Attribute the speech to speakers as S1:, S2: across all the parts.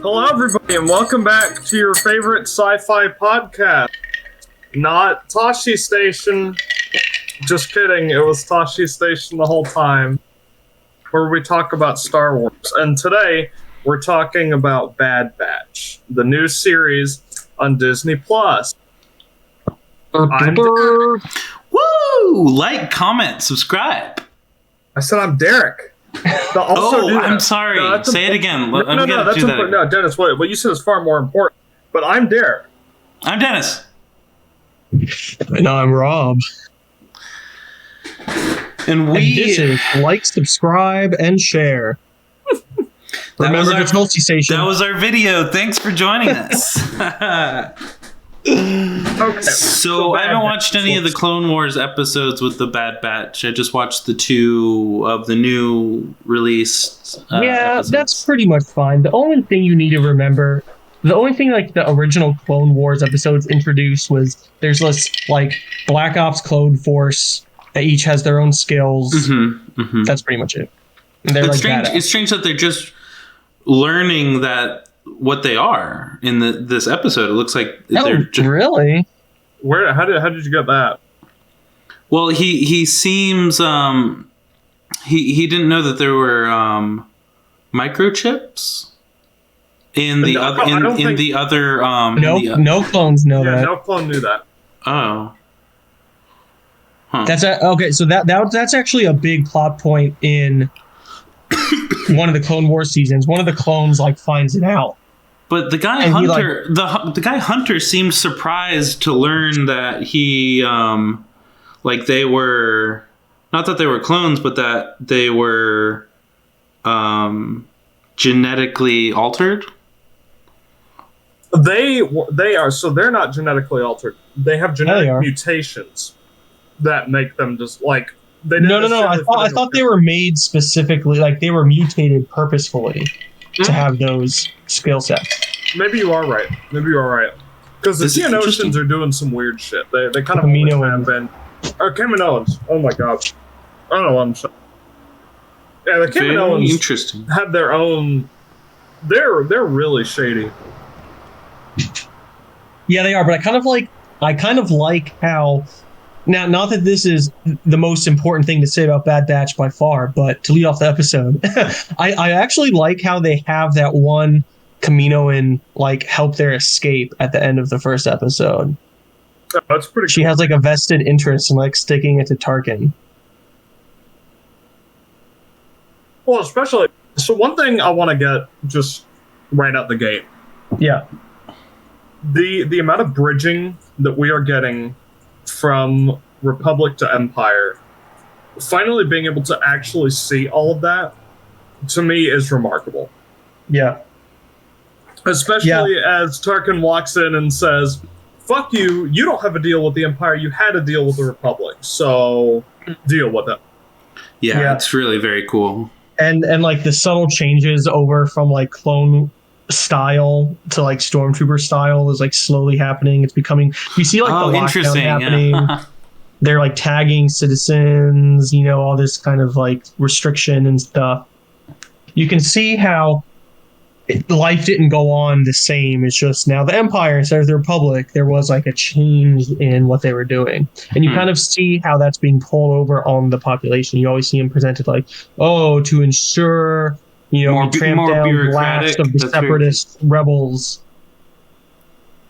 S1: Hello, everybody, and welcome back to your favorite sci-fi podcast. Not Tosche Station. Just kidding, it was Tosche Station the whole time, where we talk about Star Wars. And today, we're talking about Bad Batch, the new series on Disney+. I'm Derek.
S2: Woo! Like, comment, subscribe.
S1: I said I'm Derek.
S2: I'm sorry. Say it again.
S1: No, that's important. No, Dennis, what you said is far more important. But I'm Derek.
S2: I'm Dennis.
S3: And I'm Rob.
S2: And
S3: this is like, subscribe, and share. Remember the Tosche Station.
S2: That was our video. Thanks for joining us.
S1: Okay.
S2: So I haven't watched any of the Clone Wars episodes with the Bad Batch. I just watched the 2 of the new released episodes.
S3: That's pretty much fine. The only thing you need to remember, the only thing like the original Clone Wars episodes introduced was there's this like Black Ops Clone Force that each has their own skills. That's pretty much it. And they're
S2: it's strange that they're just learning that what they are in this episode. It looks like they're just,
S3: really.
S1: Where? How did you get that?
S2: Well, he seems he didn't know that there were microchips in the other
S3: no clones know that.
S1: No clone knew that.
S2: Oh. Huh.
S3: Okay. So that's actually a big plot point in one of the Clone Wars seasons. One of the clones finds it out.
S2: But the guy Hunter, the guy Hunter seemed surprised to learn that he they were, not that they were clones, but that they were genetically altered.
S1: They are, so they're not genetically altered. They have genetic mutations that make them just they
S3: no. I thought they were made specifically, they were mutated purposefully to have those skill sets.
S1: Maybe you are right. Because the Geonosians are doing some weird shit. They kind of always have been. Or Kaminoans. Oh my god. I don't know what I'm saying. Yeah, the Kaminoans have their own. They're really shady. Yeah, they are. But I kind of like how. Now, not that this is the most important thing to say about Bad Batch by far, but to lead off the episode, I actually like how they have that one Kaminoan help their escape at the end of the first episode. Oh, that's pretty cool. She has a vested interest in sticking it to Tarkin. Well, especially, so one thing I want to get just right out the gate. Yeah. The amount of bridging that we are getting from Republic to Empire, finally being able to actually see all of that, to me, is remarkable. Yeah. Especially as Tarkin walks in and says, fuck you, you don't have a deal with the Empire, you had a deal with the Republic, so deal with it.
S2: Yeah, it's really very cool.
S3: And the subtle changes over from clone style to stormtrooper style is slowly happening. It's becoming, you see the lockdown happening. Yeah. They're tagging citizens, all this kind of restriction and stuff. You can see how life didn't go on the same. It's just now the Empire instead of the Republic, there was a change in what they were doing. And you kind of see how that's being pulled over on the population. You always see them presented to ensure more tramp down the last of the separatist rebels.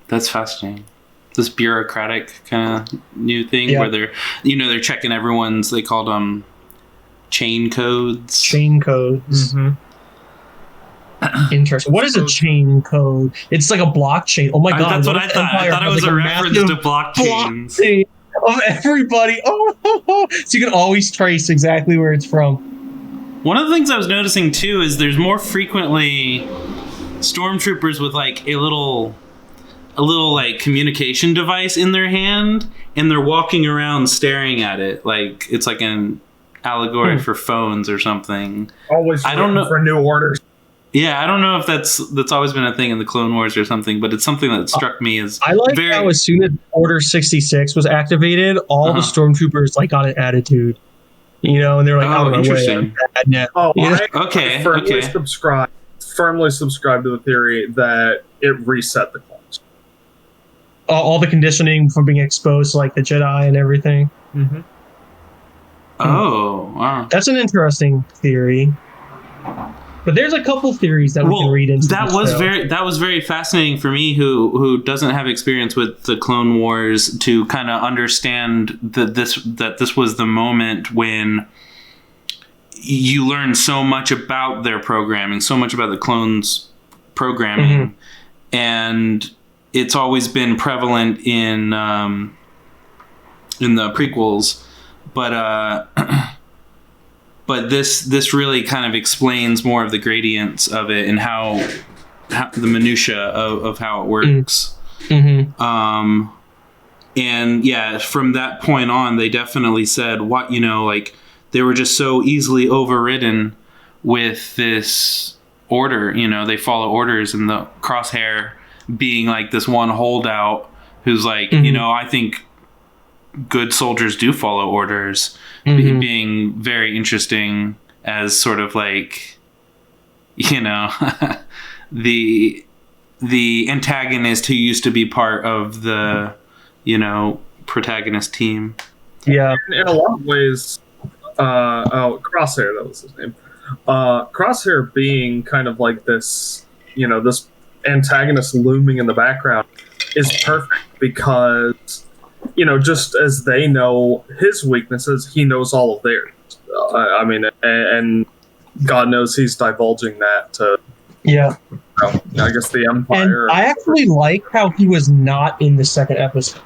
S2: That's fascinating. This bureaucratic kind of new thing where they're checking everyone's, they called them chain codes.
S3: Chain codes. Mm-hmm. Interesting. What is a chain code? It's like a blockchain. Oh my god.
S2: That's what I thought. I thought it was a reference to blockchains.
S3: Of everybody. Oh, so you can always trace exactly where it's from.
S2: One of the things I was noticing too is there's more frequently stormtroopers with a little communication device in their hand, and they're walking around staring at it it's an allegory for phones or something.
S1: Always for new orders.
S2: Yeah, I don't know if that's always been a thing in the Clone Wars or something, but it's something that struck me as
S3: I like how as soon as Order 66 was activated, all the stormtroopers got an attitude. And they're
S2: interesting.
S3: Okay.
S1: Subscribe firmly subscribe to the theory that it reset the clones.
S3: All the conditioning from being exposed to, like, the Jedi and everything.
S1: Mm-hmm.
S2: Oh, wow.
S3: That's an interesting theory. But there's a couple theories that we can read into.
S2: That was very fascinating for me, who doesn't have experience with the Clone Wars, to kind of understand that this was the moment when you learn so much about their programming, so much about the clones' programming, and it's always been prevalent in the prequels, but this really kind of explains more of the gradients of it and how the minutia of how it works. And yeah, from that point on, they definitely said like they were just so easily overridden with this order. They follow orders, and the Crosshair being like this one holdout who's like, I think good soldiers do follow orders, being very interesting as sort of like, the antagonist who used to be part of the, protagonist team.
S3: Yeah.
S1: In a lot of ways, Crosshair, that was his name. Crosshair being kind of like this, this antagonist looming in the background is perfect because, just as they know his weaknesses, he knows all of theirs. And God knows he's divulging that to, I guess the Empire.
S3: And I actually like how he was not in the second episode.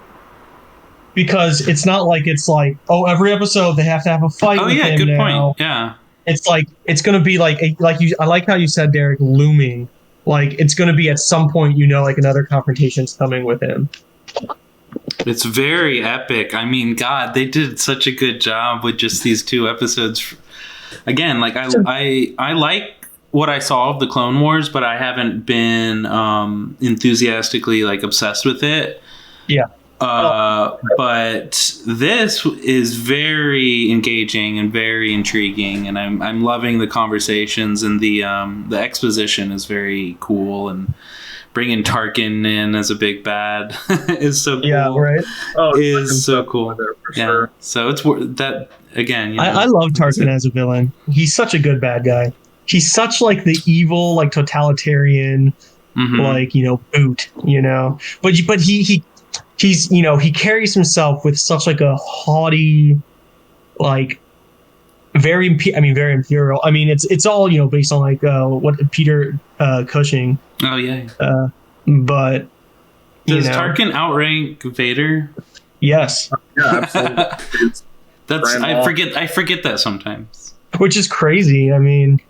S3: Because it's not like it's like, every episode they have to have a fight with him
S2: good
S3: now.
S2: Point. Yeah.
S3: It's like, it's going to be like I like how you said, Derek, looming. Like, it's going to be at some point, like another confrontation's coming with him.
S2: It's very epic. I mean, God, they did such a good job with just these 2 episodes. Again, like I like what I saw of the Clone Wars, but I haven't been enthusiastically like obsessed with it.
S3: Yeah.
S2: But this is very engaging and very intriguing, and I'm loving the conversations, and the exposition is very cool, and bringing Tarkin in as a big bad is so cool.
S3: Yeah, right.
S2: Is so cool. Sure. So it's that again.
S3: I love Tarkin as a villain. He's such a good bad guy. He's such like the evil, like totalitarian, like boot. But he's he carries himself with such like a haughty, like very imperial. I mean, it's all based on like what Peter Cushing.
S2: Oh yeah.
S3: But
S2: does Tarkin outrank Vader?
S3: Yes.
S1: Yeah, absolutely.
S2: I forget that sometimes.
S3: Which is crazy. I mean,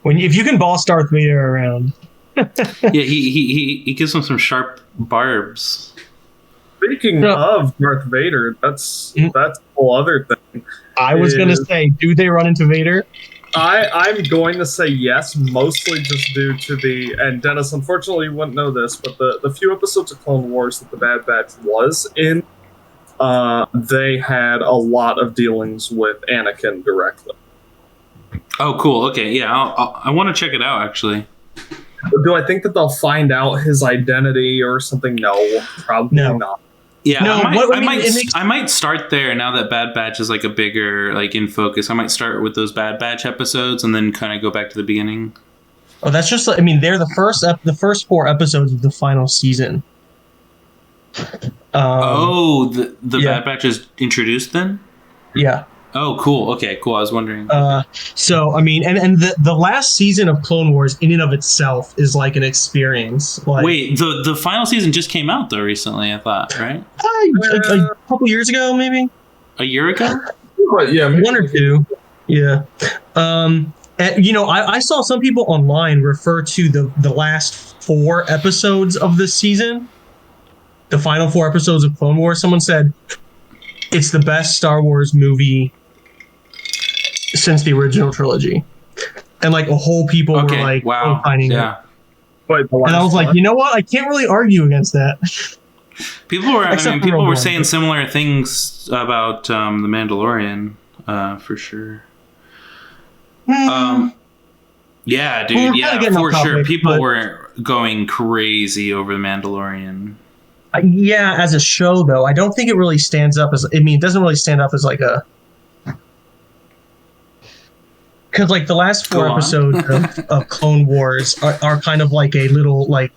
S3: if you can boss Darth Vader around.
S2: Yeah, he gives him some sharp barbs.
S1: Speaking of Darth Vader, that's a whole other thing.
S3: I was going to say, do they run into Vader?
S1: I'm going to say yes, mostly just due to and Dennis, unfortunately, you wouldn't know this, but the few episodes of Clone Wars that the Bad Batch was in, they had a lot of dealings with Anakin directly.
S2: Oh, cool. Okay, yeah, I want to check it out, actually.
S1: Do I think that they'll find out his identity or something? No, probably not.
S2: Yeah, no, I might start there now that Bad Batch is like a bigger like in focus. I might start with those Bad Batch episodes and then kind of go back to the beginning.
S3: Oh, that's just. I mean, they're the first 4 episodes of the final season.
S2: The Bad Batch is introduced then?
S3: Yeah.
S2: Oh, cool. Okay, cool. I was wondering.
S3: So, I mean, and the last season of Clone Wars in and of itself is like an experience. Like,
S2: wait, the final season just came out, though, recently, I thought, right?
S3: A couple years ago, maybe?
S2: A year ago?
S1: Yeah, maybe.
S3: 1 or 2. Yeah. And, I saw some people online refer to the last 4 episodes of this season, the final 4 episodes of Clone Wars. Someone said it's the best Star Wars movie since the original trilogy, and like a whole people were like,
S2: wow,
S3: finding it. And I was like, you know what? I can't really argue against that.
S2: People were saying similar things about the Mandalorian, for sure. Yeah, dude. Yeah, for sure. People were going crazy over The Mandalorian.
S3: Yeah, as a show though, I don't think it really stands up as. I mean, it doesn't really stand up as like a. Because like the last 4 episodes of Clone Wars are kind of like a little like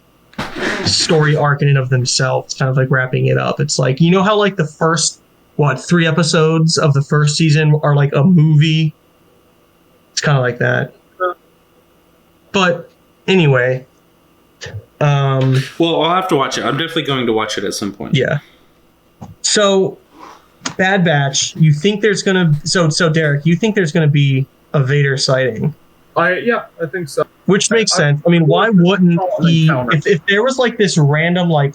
S3: story arc in and of themselves, kind of like wrapping it up. It's like, you know how like the first 3 episodes of the first season are like a movie. It's kind of like that. But anyway,
S2: well, I'll have to watch it. I'm definitely going to watch it at some point.
S3: Yeah. So, Bad Batch. You think there's gonna so Derek? You think there's gonna be a Vader sighting?
S1: I think so.
S3: Which makes sense. I mean, why wouldn't he? If there was like this random, like,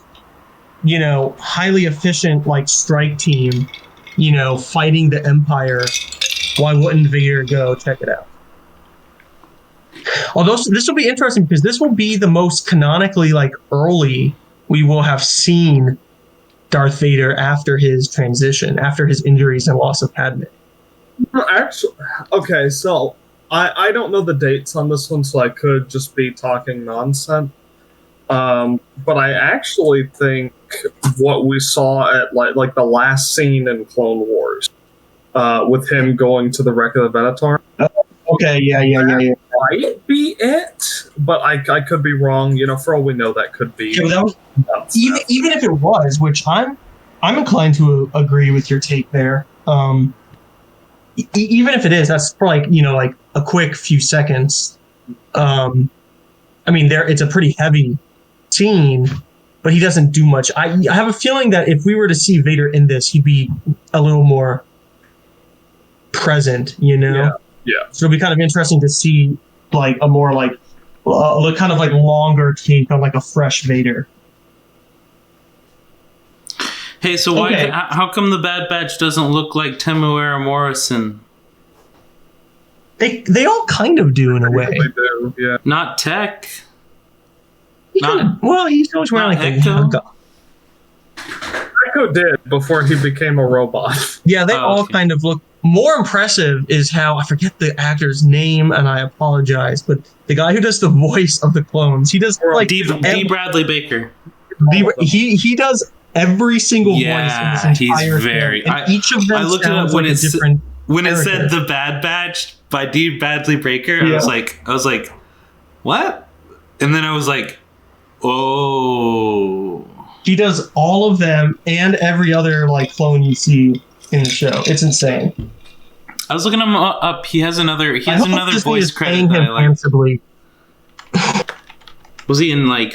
S3: you know, highly efficient like strike team, you know, fighting the Empire, why wouldn't Vader go check it out? Although this will be interesting because this will be the most canonically like early we will have seen Darth Vader after his transition, after his injuries and loss of Padme.
S1: Actually, okay, so I don't know the dates on this one, so I could just be talking nonsense. But I actually think what we saw at like the last scene in Clone Wars, with him going to the wreck of the Venator.
S3: Okay, yeah.
S1: Might be it, but I could be wrong. You know, for all we know, that could be.
S3: Yeah, that was, even if it was, which I'm inclined to agree with your take there. Even if it is, that's for like, you know, like a quick few seconds. I mean, it's a pretty heavy scene, but he doesn't do much. I have a feeling that if we were to see Vader in this, he'd be a little more present, you know?
S1: Yeah.
S3: So it'll be kind of interesting to see like a more like kind of like longer take on like a fresh Vader.
S2: Hey, so why? Okay. How come the Bad Batch doesn't look like Temuera Morrison?
S3: They all kind of do in a way.
S1: They do, yeah.
S2: Not Tech.
S3: He's always wearing like a.
S1: Echo did before he became a robot.
S3: Yeah, they all kind of look. More impressive is how, I forget the actor's name, and I apologize, but the guy who does the voice of the clones, he does like
S2: D. Bradley Baker.
S3: He does every single voice in this entire
S2: thing.
S3: And each of them
S2: I looked
S3: sounds
S2: it up
S3: like a different
S2: when it said The Bad Batch by D. Bradley Baker. Yeah. I was like, what? And then I was like, oh.
S3: He does all of them and every other like clone you see in the show. It's insane.
S2: I was looking him up. He has another voice credit that I like.
S3: Handsomely.
S2: Was he in like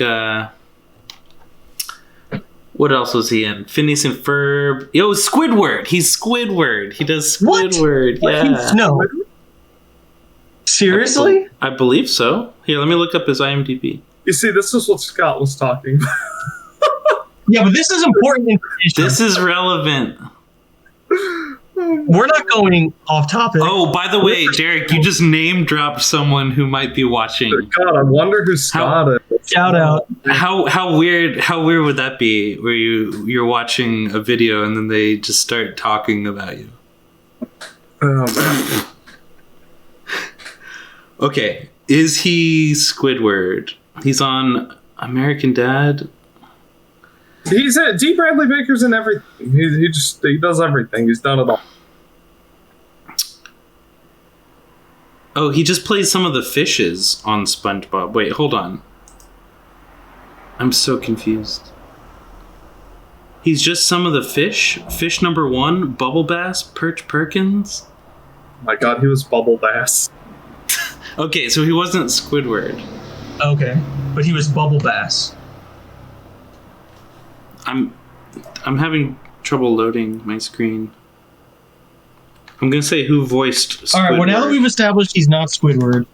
S2: what else was he in? Phineas and Ferb. Yo, Squidward. He's Squidward. He does Squidward. What? Yeah.
S3: No. Seriously?
S2: I believe so. Here, let me look up his IMDb.
S1: You see, this is what Scott was talking about.
S3: Yeah, but this is important information.
S2: This is relevant.
S3: We're not going off topic.
S2: Oh, by the way, Derek, you just name dropped someone who might be watching.
S1: God, I wonder who Scott is.
S3: Shout out.
S2: How weird would that be? Where you're watching a video and then they just start talking about you.
S1: Oh man.
S2: Okay, is he Squidward? He's on American Dad.
S1: He's D. Bradley Baker's in everything. He does everything. He's done it all.
S2: Oh, he just plays some of the fishes on SpongeBob. Wait, hold on. I'm so confused. He's just some of the fish. Fish number 1, Bubble Bass, Perch Perkins.
S1: Oh my God, he was Bubble Bass.
S2: Okay, so he wasn't Squidward.
S3: Okay, but he was Bubble Bass.
S2: I'm having trouble loading my screen. I'm gonna say who voiced Squidward.
S3: All right. Well, now that we've established he's not Squidward,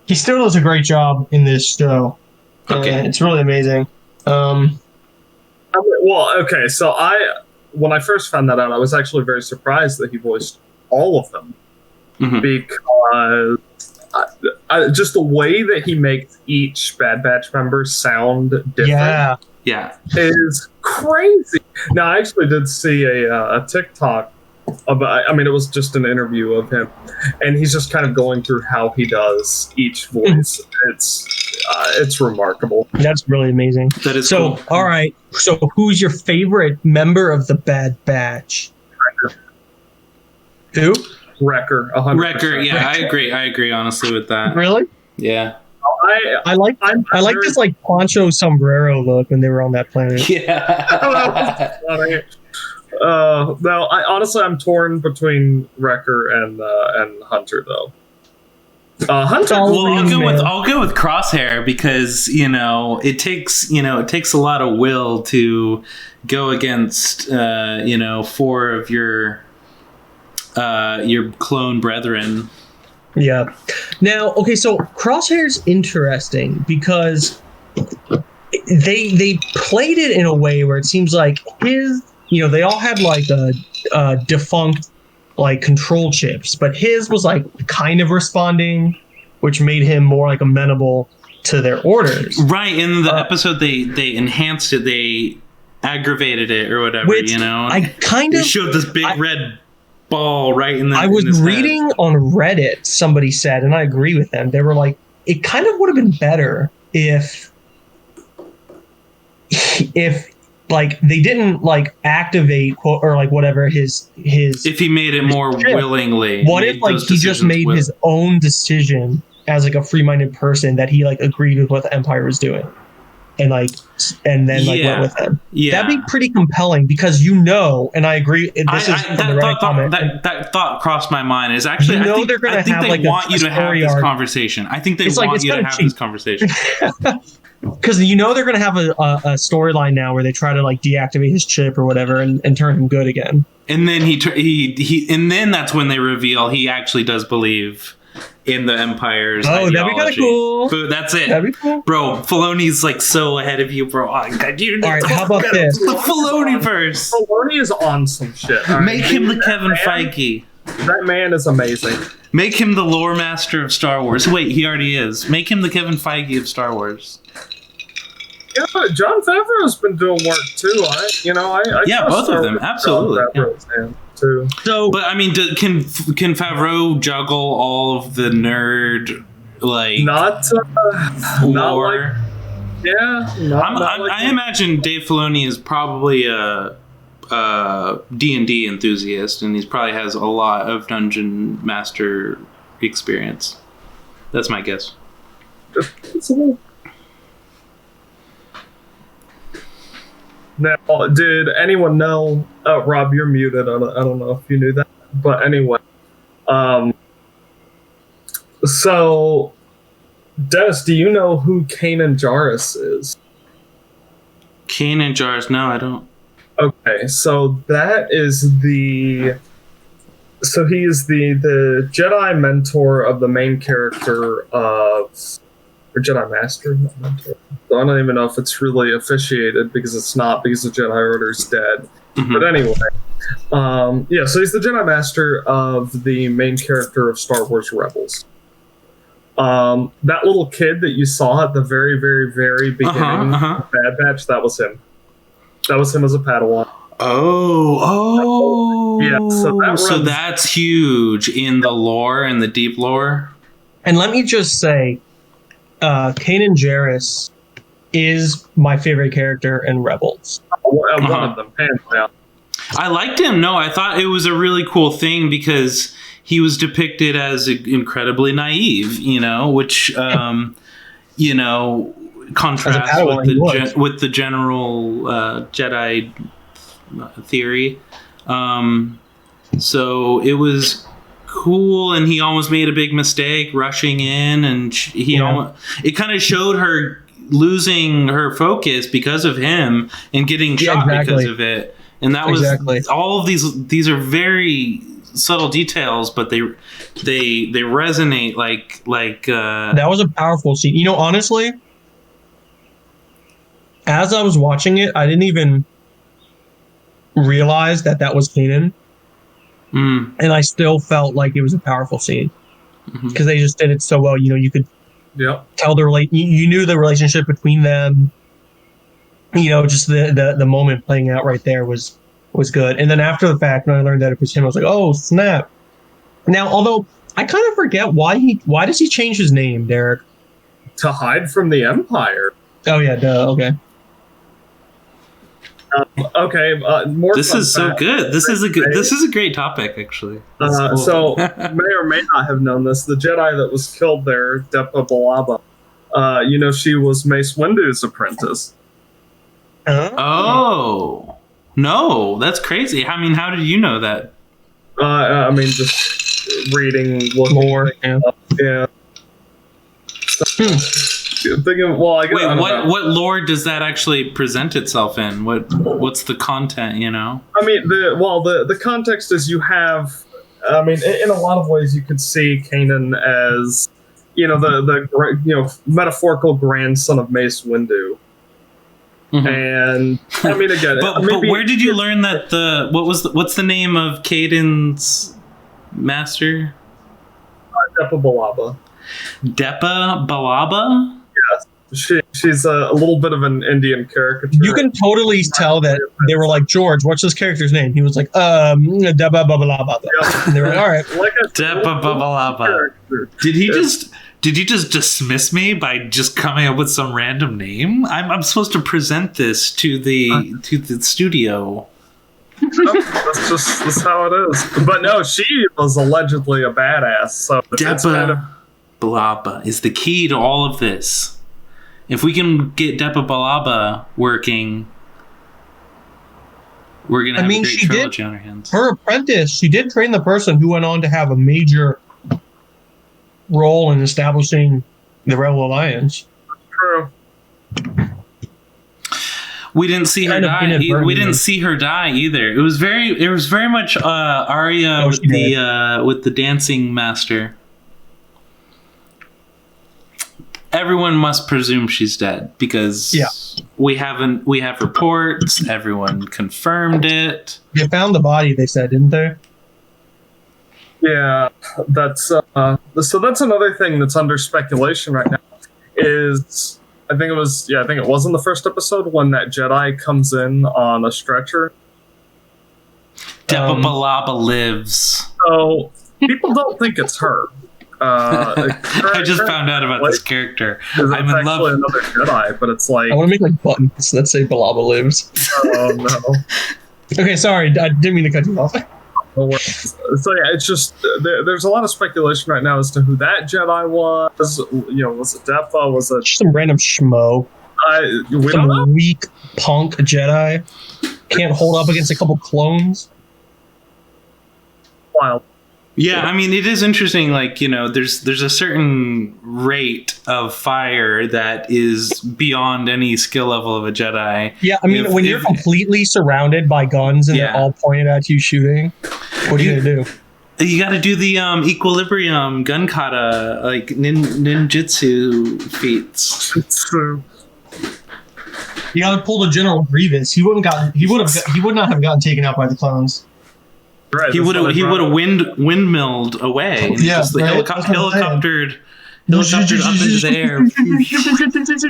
S3: he still does a great job in this show.
S2: Okay,
S3: it's really amazing.
S1: Well, okay. So when I first found that out, I was actually very surprised that he voiced all of them, because just the way that he makes each Bad Batch member sound different,
S2: yeah,
S1: is crazy. Now, I actually did see a TikTok about. I mean, it was just an interview of him, and he's just kind of going through how he does each voice. It's remarkable.
S3: That's really amazing.
S2: That is
S3: so.
S2: Cool.
S3: All right. So, who's your favorite member of the Bad Batch?
S1: Wrecker.
S3: Who?
S1: Wrecker. 100%.
S2: Wrecker. Yeah,
S1: Wrecker.
S2: I agree. Honestly, with that.
S3: Really?
S2: Yeah.
S3: I like this like poncho sombrero look when they were on that planet.
S2: Yeah.
S1: No, I'm torn between Wrecker and Hunter though. Hunter.
S2: Well, I'll go with Crosshair because it takes a lot of will to go against 4 of your clone brethren.
S3: Yeah. Now, okay, so Crosshair's interesting because they played it in a way where it seems like they all had like a defunct like control chips, but his was like kind of responding, which made him more like amenable to their orders.
S2: Right. In the episode, they enhanced it. They aggravated it or whatever.
S3: I kind of
S2: showed this big red ball right in the.
S3: I was reading on Reddit. Somebody said, and I agree with them. They were like, it kind of would have been better if like they didn't like activate or like whatever his
S2: if he made it more chip. Willingly.
S3: What if like he just made his own decision as like a free-minded person that he like agreed with what the Empire was doing and then went with them.
S2: Yeah.
S3: That'd be pretty compelling because and I agree. This is from the Reddit comment.
S2: That thought crossed my mind. Is actually
S3: they're going to have like
S2: want you to have this conversation. I think they want you to have this conversation.
S3: Because they're going to have a storyline now where they try to like deactivate his chip or whatever and turn him good again.
S2: And then and then that's when they reveal he actually does believe in the Empire's ideology.
S3: That'd be kind of cool.
S2: But that's it.
S3: That'd be cool.
S2: Bro, Filoni's like so ahead of you, bro. All right,
S3: how about this?
S2: The Filoni verse.
S1: Filoni is on some shit. Right?
S2: Make him the Kevin Feige.
S1: That man is amazing.
S2: Make him the lore master of Star Wars. Wait, he already is. Make him the Kevin Feige of Star Wars.
S1: Yeah, but Jon Favreau's been doing work too. I
S2: both of them, absolutely.
S1: Too.
S2: So, but I mean, can Favreau juggle all of the nerd
S1: not
S2: lore?
S1: I
S2: imagine Dave Filoni is probably a D&D enthusiast, and he probably has a lot of Dungeon Master experience. That's my guess.
S1: Now, did anyone know? Rob, you're muted. I don't know if you knew that, but anyway. So, Dennis, do you know who Kanan Jarrus is?
S2: Kanan Jarrus? No, I don't.
S1: Okay, so that is So he is the Jedi mentor of the main character of. Or Jedi Master, not mentor. So I don't even know if it's really officiated because it's not, because the Jedi Order is dead. Mm-hmm. But anyway, so he's the Jedi Master of the main character of Star Wars Rebels. That little kid that you saw at the very, very, very beginning of Bad Batch, that was him. That was him as a Padawan.
S2: Yeah, so that's huge in the lore and the deep lore.
S3: And let me just say, Kanan Jarrus is my favorite character in Rebels.
S1: One of them, hands down.
S2: I liked him. No, I thought it was a really cool thing because he was depicted as incredibly naive, which, contrasts with the general Jedi theory. So it was cool, and he almost made a big mistake rushing in, and it kind of showed her losing her focus because of him and getting shot because of it. And that was all of these are very subtle details, but they resonate like
S3: that was a powerful scene. Honestly, as I was watching it, I didn't even realize that was Kanan. And I still felt like it was a powerful scene because they just did it so well. You could tell you knew the relationship between them. Just the moment playing out right there was was good. And then after the fact, when I learned that it was him, I was like, oh, snap. Now, although I kind of forget why does he change his name, Derek?
S1: To hide from the Empire.
S3: Oh, yeah, duh, okay.
S1: More.
S2: This is so good. This is a great topic, actually.
S1: Cool. So, may or may not have known this. The Jedi that was killed there, Depa Billaba, she was Mace Windu's apprentice.
S2: Oh no, that's crazy. I mean, how did you know that?
S1: Just reading, looking
S3: more.
S1: Yeah. Thinking, well, I guess,
S2: wait, what lore does that actually present itself in? What's the content? You know.
S1: I mean, the context is you have. I mean, in a lot of ways, you could see Kanan as, the metaphorical grandson of Mace Windu. Mm-hmm. And I mean, again,
S2: but where did you learn that what's the name of Caden's master?
S1: Depa Billaba.
S2: Depa Billaba?
S1: Yes. She's a little bit of an Indian caricature.
S3: You can totally tell that they were like, George, what's this character's name? He was like, Depa Billaba. Yeah. And they were like, all right.
S2: Depa Billaba. Did you just dismiss me by just coming up with some random name? I'm supposed to present this to the studio.
S1: That's how it is. But no, she was allegedly a badass. So
S2: Depa Billaba is the key to all of this. If we can get Depa Billaba working, we're gonna have a great trilogy on our hands.
S3: Her apprentice, she did train the person who went on to have a major role in establishing the Rebel Alliance.
S1: True.
S2: We didn't see her die. We didn't see her die either. It was very much Arya with the dancing master. Everyone must presume she's dead because we have reports. Everyone confirmed it.
S3: They found the body, they said, didn't they?
S1: Yeah, that's so that's another thing that's under speculation right now. Is I think it was in the first episode when that Jedi comes in on a stretcher.
S2: Depa Billaba lives.
S1: So people don't think it's her.
S2: I just found out about this character. I'm in love with
S1: another Jedi, but it's like
S3: I want to make like buttons that say Billaba lives.
S1: Oh no.
S3: Okay, sorry, I didn't mean to cut you off.
S1: So yeah, it's just there's a lot of speculation right now as to who that Jedi was. Was it Depa? Was it
S3: some random schmo?
S1: We don't know.
S3: Weak punk Jedi can't hold up against a couple clones.
S1: Wild.
S2: Yeah, I mean, it is interesting. Like, there's a certain rate of fire that is beyond any skill level of a Jedi.
S3: Yeah, I mean, when you're completely surrounded by guns and they're all pointed at you shooting, what are you gonna do?
S2: You got to do the equilibrium gun kata, like ninjutsu feats.
S3: You got to pull the General Grievous. He would not have gotten taken out by the clones.
S2: Right, he would have windmilled away. And just helicoptered up into the air.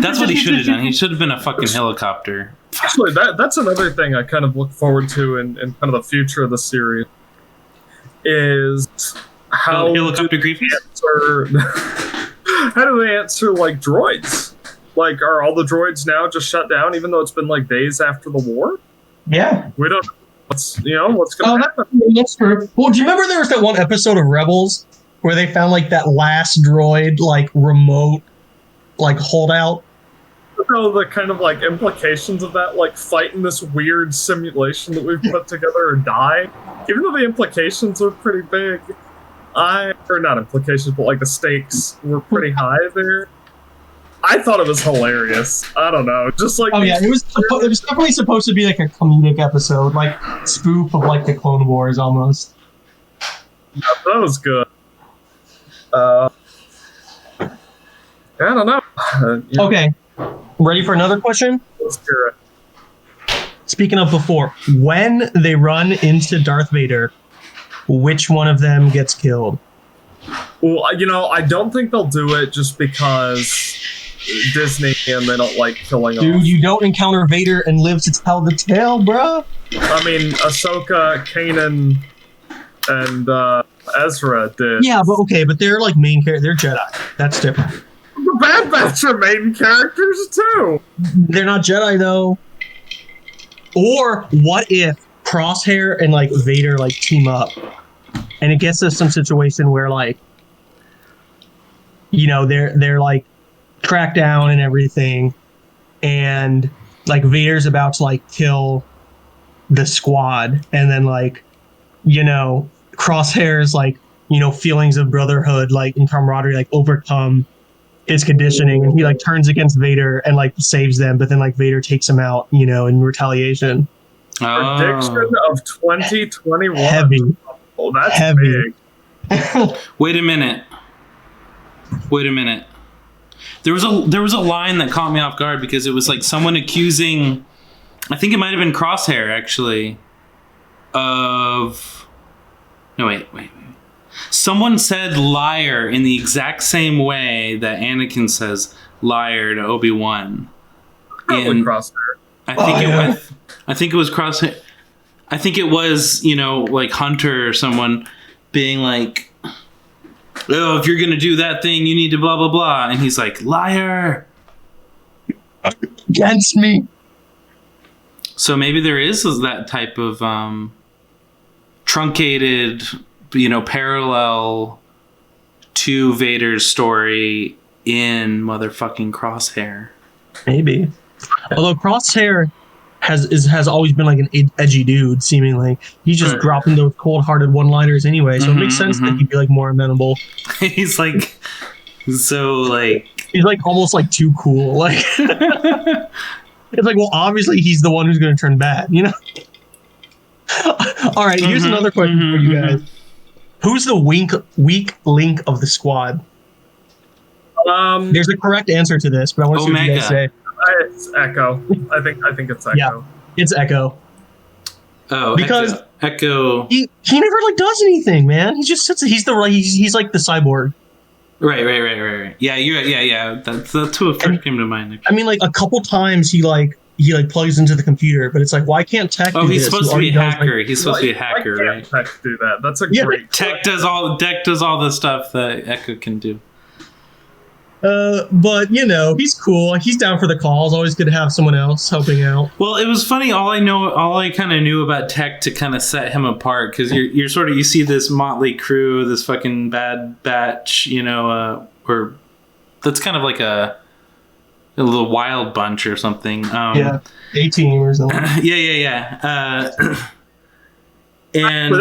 S2: That's what he should have done. He should have been a fucking helicopter.
S1: Actually, that's another thing I kind of look forward to in kind of the future of the series is how
S2: helicopter Grievous?
S1: How do they answer like droids? Like, are all the droids now just shut down, even though it's been like days after the war?
S3: Yeah,
S1: we don't. What's going to happen?
S3: That's true. Well, do you remember there was that one episode of Rebels where they found like that last droid, like remote, like holdout?
S1: know the kind of like implications of that, like fighting this weird simulation that we've put together or die, even though the implications are pretty big. Or not implications, but like the stakes were pretty high there. I thought it was hilarious. I don't know, just like
S3: it was definitely supposed to be like a comedic episode, like spoof of like the Clone Wars almost.
S1: Yeah, that was good. I don't know.
S3: Okay, ready for another question?
S1: Let's hear it.
S3: Speaking of before, when they run into Darth Vader, which one of them gets killed?
S1: Well, I don't think they'll do it just because Disney and they don't like killing off.
S3: Dude, you don't encounter Vader and live to tell the tale, bruh.
S1: I mean, Ahsoka, Kanan, and Ezra did.
S3: Yeah, but they're like main characters. They're Jedi. That's different.
S1: The Bad Batch are main characters too.
S3: They're not Jedi though. Or what if Crosshair and like Vader like team up, and it gets us some situation where like, you know, they're like tracked down and everything, and like Vader's about to like kill the squad, and then like, you know, Crosshair's like, you know, feelings of brotherhood like and camaraderie like overcome his conditioning, and he like turns against Vader and like saves them, but then like Vader takes him out, you know, in retaliation.
S1: Prediction of 2021.
S3: Heavy.
S1: Oh, that's
S3: heavy.
S1: Big.
S2: Wait a minute. There was a line that caught me off guard because it was like someone accusing, I think it might have been Crosshair actually, of. No, wait. Someone said liar in the exact same way that Anakin says liar to Obi-Wan.
S1: Probably Crosshair.
S2: I think it was Crosshair. I think it was, you know, like Hunter or someone being like, oh, if you're going to do that thing, you need to blah, blah, blah. And he's like, liar.
S3: Against me.
S2: So maybe there is that type of truncated, you know, parallel to Vader's story in motherfucking Crosshair.
S3: Maybe. Although Crosshair has always been like an edgy dude, seemingly. He's just dropping those cold-hearted one-liners anyway, so it makes sense that he'd be like more amenable.
S2: He's like so like
S3: he's like almost like too cool. Like it's like, well, obviously he's the one who's going to turn bad, you know? All right, here's another question for you guys. Who's the weak link of the squad? There's a correct answer to this, but I want to see what you guys say.
S1: It's Echo. I think it's Echo.
S3: Yeah, it's Echo.
S2: Oh,
S3: because
S2: Echo.
S3: He never like does anything, man. He just sits. He's like the cyborg.
S2: Right. Yeah. That's who first came to mind. Actually.
S3: I mean, like a couple times he plugs into the computer, but it's like, why can't Tech?
S2: Oh, he's supposed to be a hacker.
S3: Like,
S2: he's supposed to be a hacker, right?
S1: Tech do that. That's a great.
S2: Tech does all the stuff that Echo can do.
S3: But you know, he's cool. He's down for the cause. Always good to have someone else helping out.
S2: Well, it was funny. All I kind of knew about Tech to kind of set him apart, because you're sort of, you see this motley crew, this fucking Bad Batch, you know, or that's kind of like a little wild bunch or something.
S3: Yeah, 18 or something.
S2: Yeah. And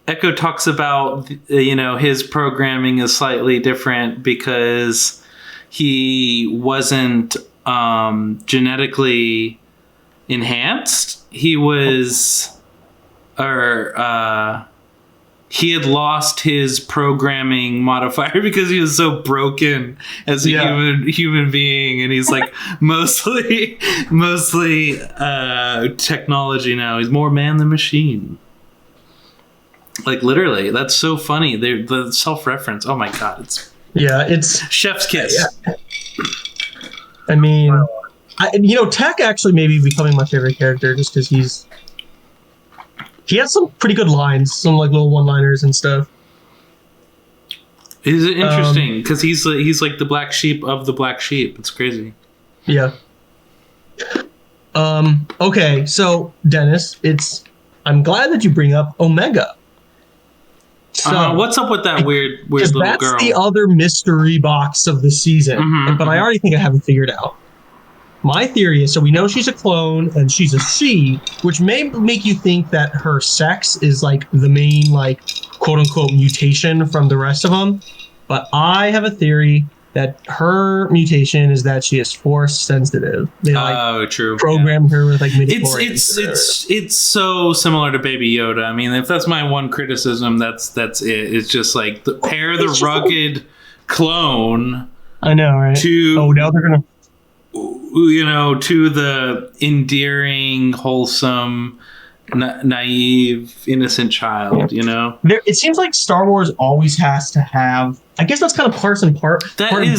S2: Echo talks about, you know, his programming is slightly different because he wasn't genetically enhanced. He was, he had lost his programming modifier because he was so broken as a human being, and he's like mostly technology now. He's more man than machine. Like literally, that's so funny. The self-reference. Oh my god, it's chef's kiss.
S3: Yeah. I mean, Tech actually may be becoming my favorite character just because he has some pretty good lines, some like little one-liners and stuff.
S2: Is it interesting because he's like the black sheep of the black sheep. It's crazy.
S3: Yeah. Okay, so Dennis, I'm glad that you bring up Omega. So,
S2: what's up with that weird little
S3: that's
S2: girl?
S3: That's the other mystery box of the season, but I already think I have it figured out. My theory is, so we know she's a clone and she's a she, which may make you think that her sex is like the main like quote unquote mutation from the rest of them. But I have a theory that her mutation is that she is force sensitive. They
S2: true.
S3: Programmed her with like midichlorians.
S2: It's so similar to Baby Yoda. I mean, if that's my one criticism, that's it. It's just like the rugged clone.
S3: I know, right? Now they're gonna.
S2: You know, to the endearing, wholesome, naive, innocent child. You know,
S3: it seems like Star Wars always has to have I guess that's kind of part and parcel.
S2: That is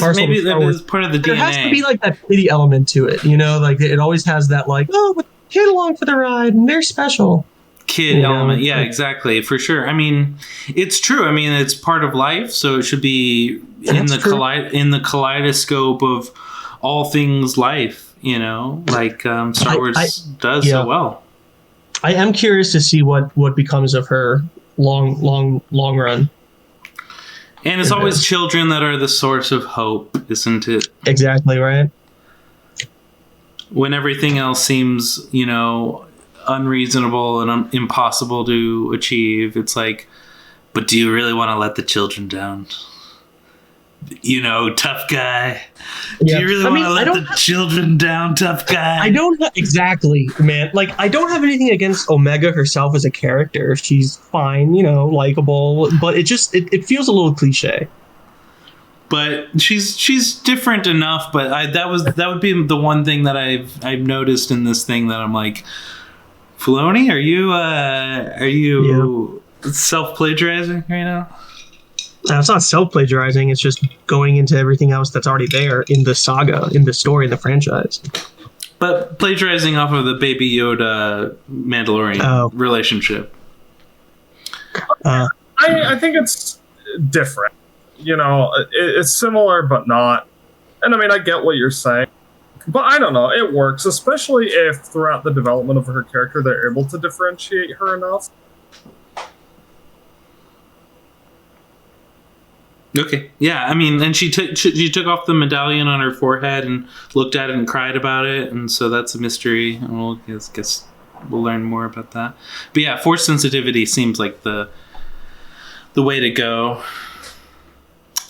S2: part of the DNA.
S3: There has to be like that pity element to it, like it always has that like, oh, but kid along for the ride and they're special.
S2: Kid element, yeah, exactly, for sure. I mean, it's true. I mean, it's part of life, so it should be in the kaleidoscope of all things life. Like Star Wars does so well.
S3: I am curious to see what becomes of her long run.
S2: And it's always children that are the source of hope, isn't it?
S3: Exactly, right?
S2: When everything else seems, unreasonable and impossible to achieve, it's like, but do you really want to let the children down? Tough guy. Yeah. Do you really want to let the children down, tough guy?
S3: I don't exactly, man. Like, I don't have anything against Omega herself as a character. She's fine, likable, but it feels a little cliche.
S2: But she's different enough. But that would be the one thing that I've noticed in this thing that I'm like, Filoni, are you self-plagiarizing right now?
S3: It's not self-plagiarizing. It's just going into everything else that's already there in the saga, in the story, in the franchise.
S2: But plagiarizing off of the Baby Yoda Mandalorian relationship.
S1: I think it's different. It's similar, but not. And I mean, I get what you're saying. But I don't know. It works, especially if throughout the development of her character, they're able to differentiate her enough.
S2: Okay. Yeah. I mean, and she took off the medallion on her forehead and looked at it and cried about it, and so that's a mystery. And we'll guess we'll learn more about that. But yeah, force sensitivity seems like the way to go.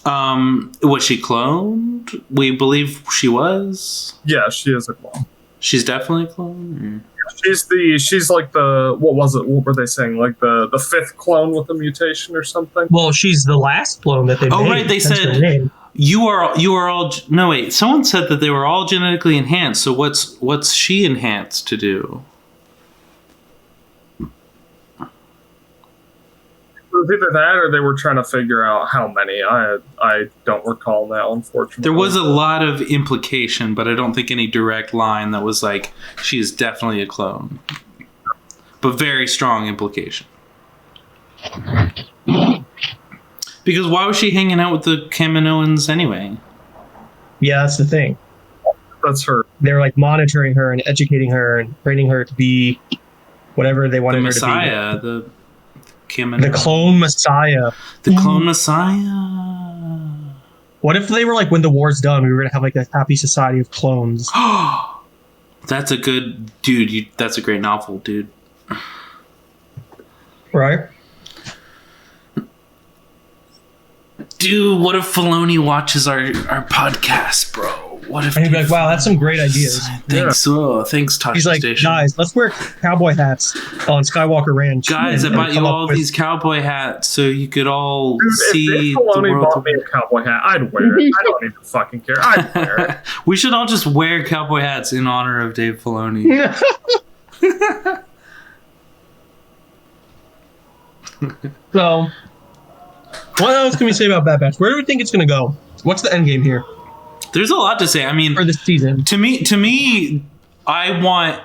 S2: Was she cloned? We believe she was.
S1: Yeah, she is a clone.
S2: She's definitely a clone.
S1: She's like what was it? What were they saying? Like the fifth clone with a mutation or something?
S3: Well, she's the last clone that they made.
S2: Oh, right. They said you are all. No, wait. Someone said that they were all genetically enhanced. So what's she enhanced to do?
S1: It was either that or they were trying to figure out how many. I don't recall now, unfortunately.
S2: There was a lot of implication, but I don't think any direct line that was like, she is definitely a clone. But very strong implication. Because why was she hanging out with the Kaminoans anyway?
S3: Yeah, that's the thing.
S1: That's her.
S3: They're like monitoring her and educating her and training her to be whatever they wanted her to be.
S2: The
S3: clone messiah.
S2: The clone messiah.
S3: What if they were like, when the war's done, we were going to have like a happy society of clones?
S2: That's a good... Dude, that's a great novel, dude.
S3: Right?
S2: Dude, what if Filoni watches our podcast, bro? What if...
S3: And he'd be like, wow, that's some great ideas.
S2: Thanks, Tosche
S3: He's like,
S2: Station.
S3: guys, let's wear cowboy hats on Skywalker Ranch.
S2: Guys, I bought you all these cowboy hats so you could all see
S1: if Filoni bought me a cowboy hat, I'd wear it. I don't even fucking care. I'd wear it.
S2: We should all just wear cowboy hats in honor of Dave Filoni.
S3: So, what else can we say about Bad Batch? Where do we think it's going to go? What's the end game here?
S2: There's a lot to say. I mean,
S3: for this season,
S2: to me, I want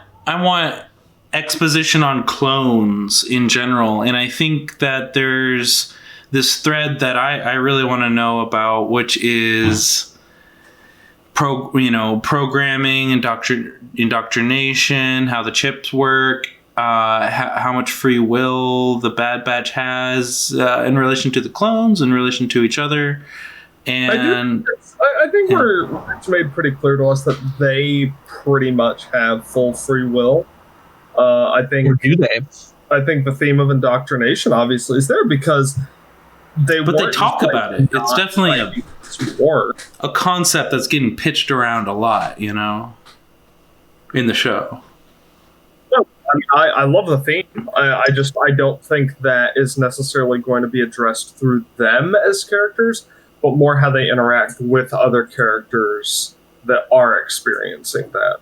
S2: exposition on clones in general, and I think that there's this thread that I really want to know about, which is programming, indoctrination, how the chips work, how much free will the Bad Batch has in relation to the clones, in relation to each other. And
S1: I think it's made pretty clear to us that they pretty much have full free will. I think.
S3: Or do they?
S1: I think the theme of indoctrination obviously is there because they
S2: talk about it. It's definitely a concept that's getting pitched around a lot, in the show.
S1: I love the theme. I don't think that is necessarily going to be addressed through them as characters, but more how they interact with other characters that are experiencing that.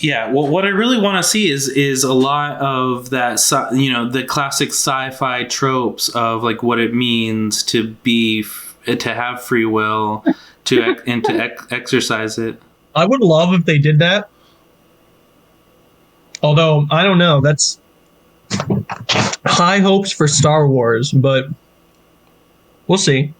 S2: Yeah, well, what I really want to see is a lot of that, the classic sci-fi tropes of like what it means to have free will, to exercise it.
S3: I would love if they did that. Although I don't know, that's high hopes for Star Wars, but we'll see.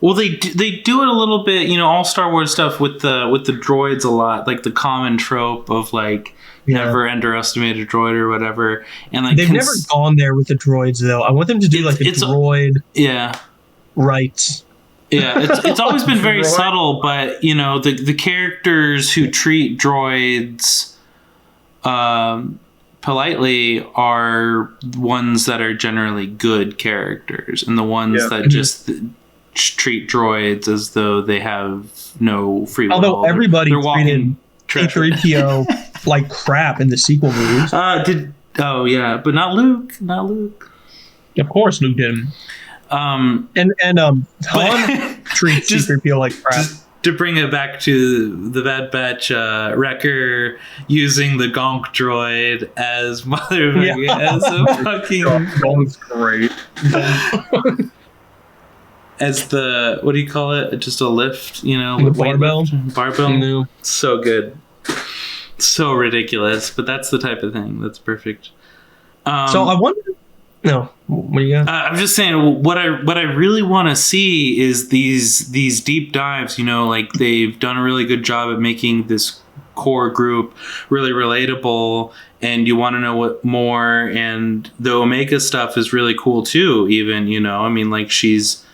S2: Well, they do it a little bit, all Star Wars stuff with the droids a lot, like the common trope of like never underestimate a droid or whatever. And like
S3: they've never gone there with the droids though. I want them to do like a droid. Rights.
S2: Yeah, it's always been very subtle, but the characters who treat droids politely are ones that are generally good characters, and the ones that just treat droids as though they have no free will.
S3: Although everybody treated C-3PO like crap in the sequel movies.
S2: But not Luke.
S3: Of course, Luke didn't. Han treats C-3PO like crap.
S2: To bring it back to the Bad Batch, Wrecker using the Gonk droid as as a fucking
S1: Gonk's great.
S2: As the, what do you call it? Just a lift,
S3: barbell.
S2: Barbell. So good. So ridiculous, but that's the type of thing. That's perfect.
S3: So I wonder. No, what do you got?
S2: I'm just saying what I really want to see is these deep dives. Like they've done a really good job at making this core group really relatable, and you want to know what more. And the Omega stuff is really cool too. Even like she's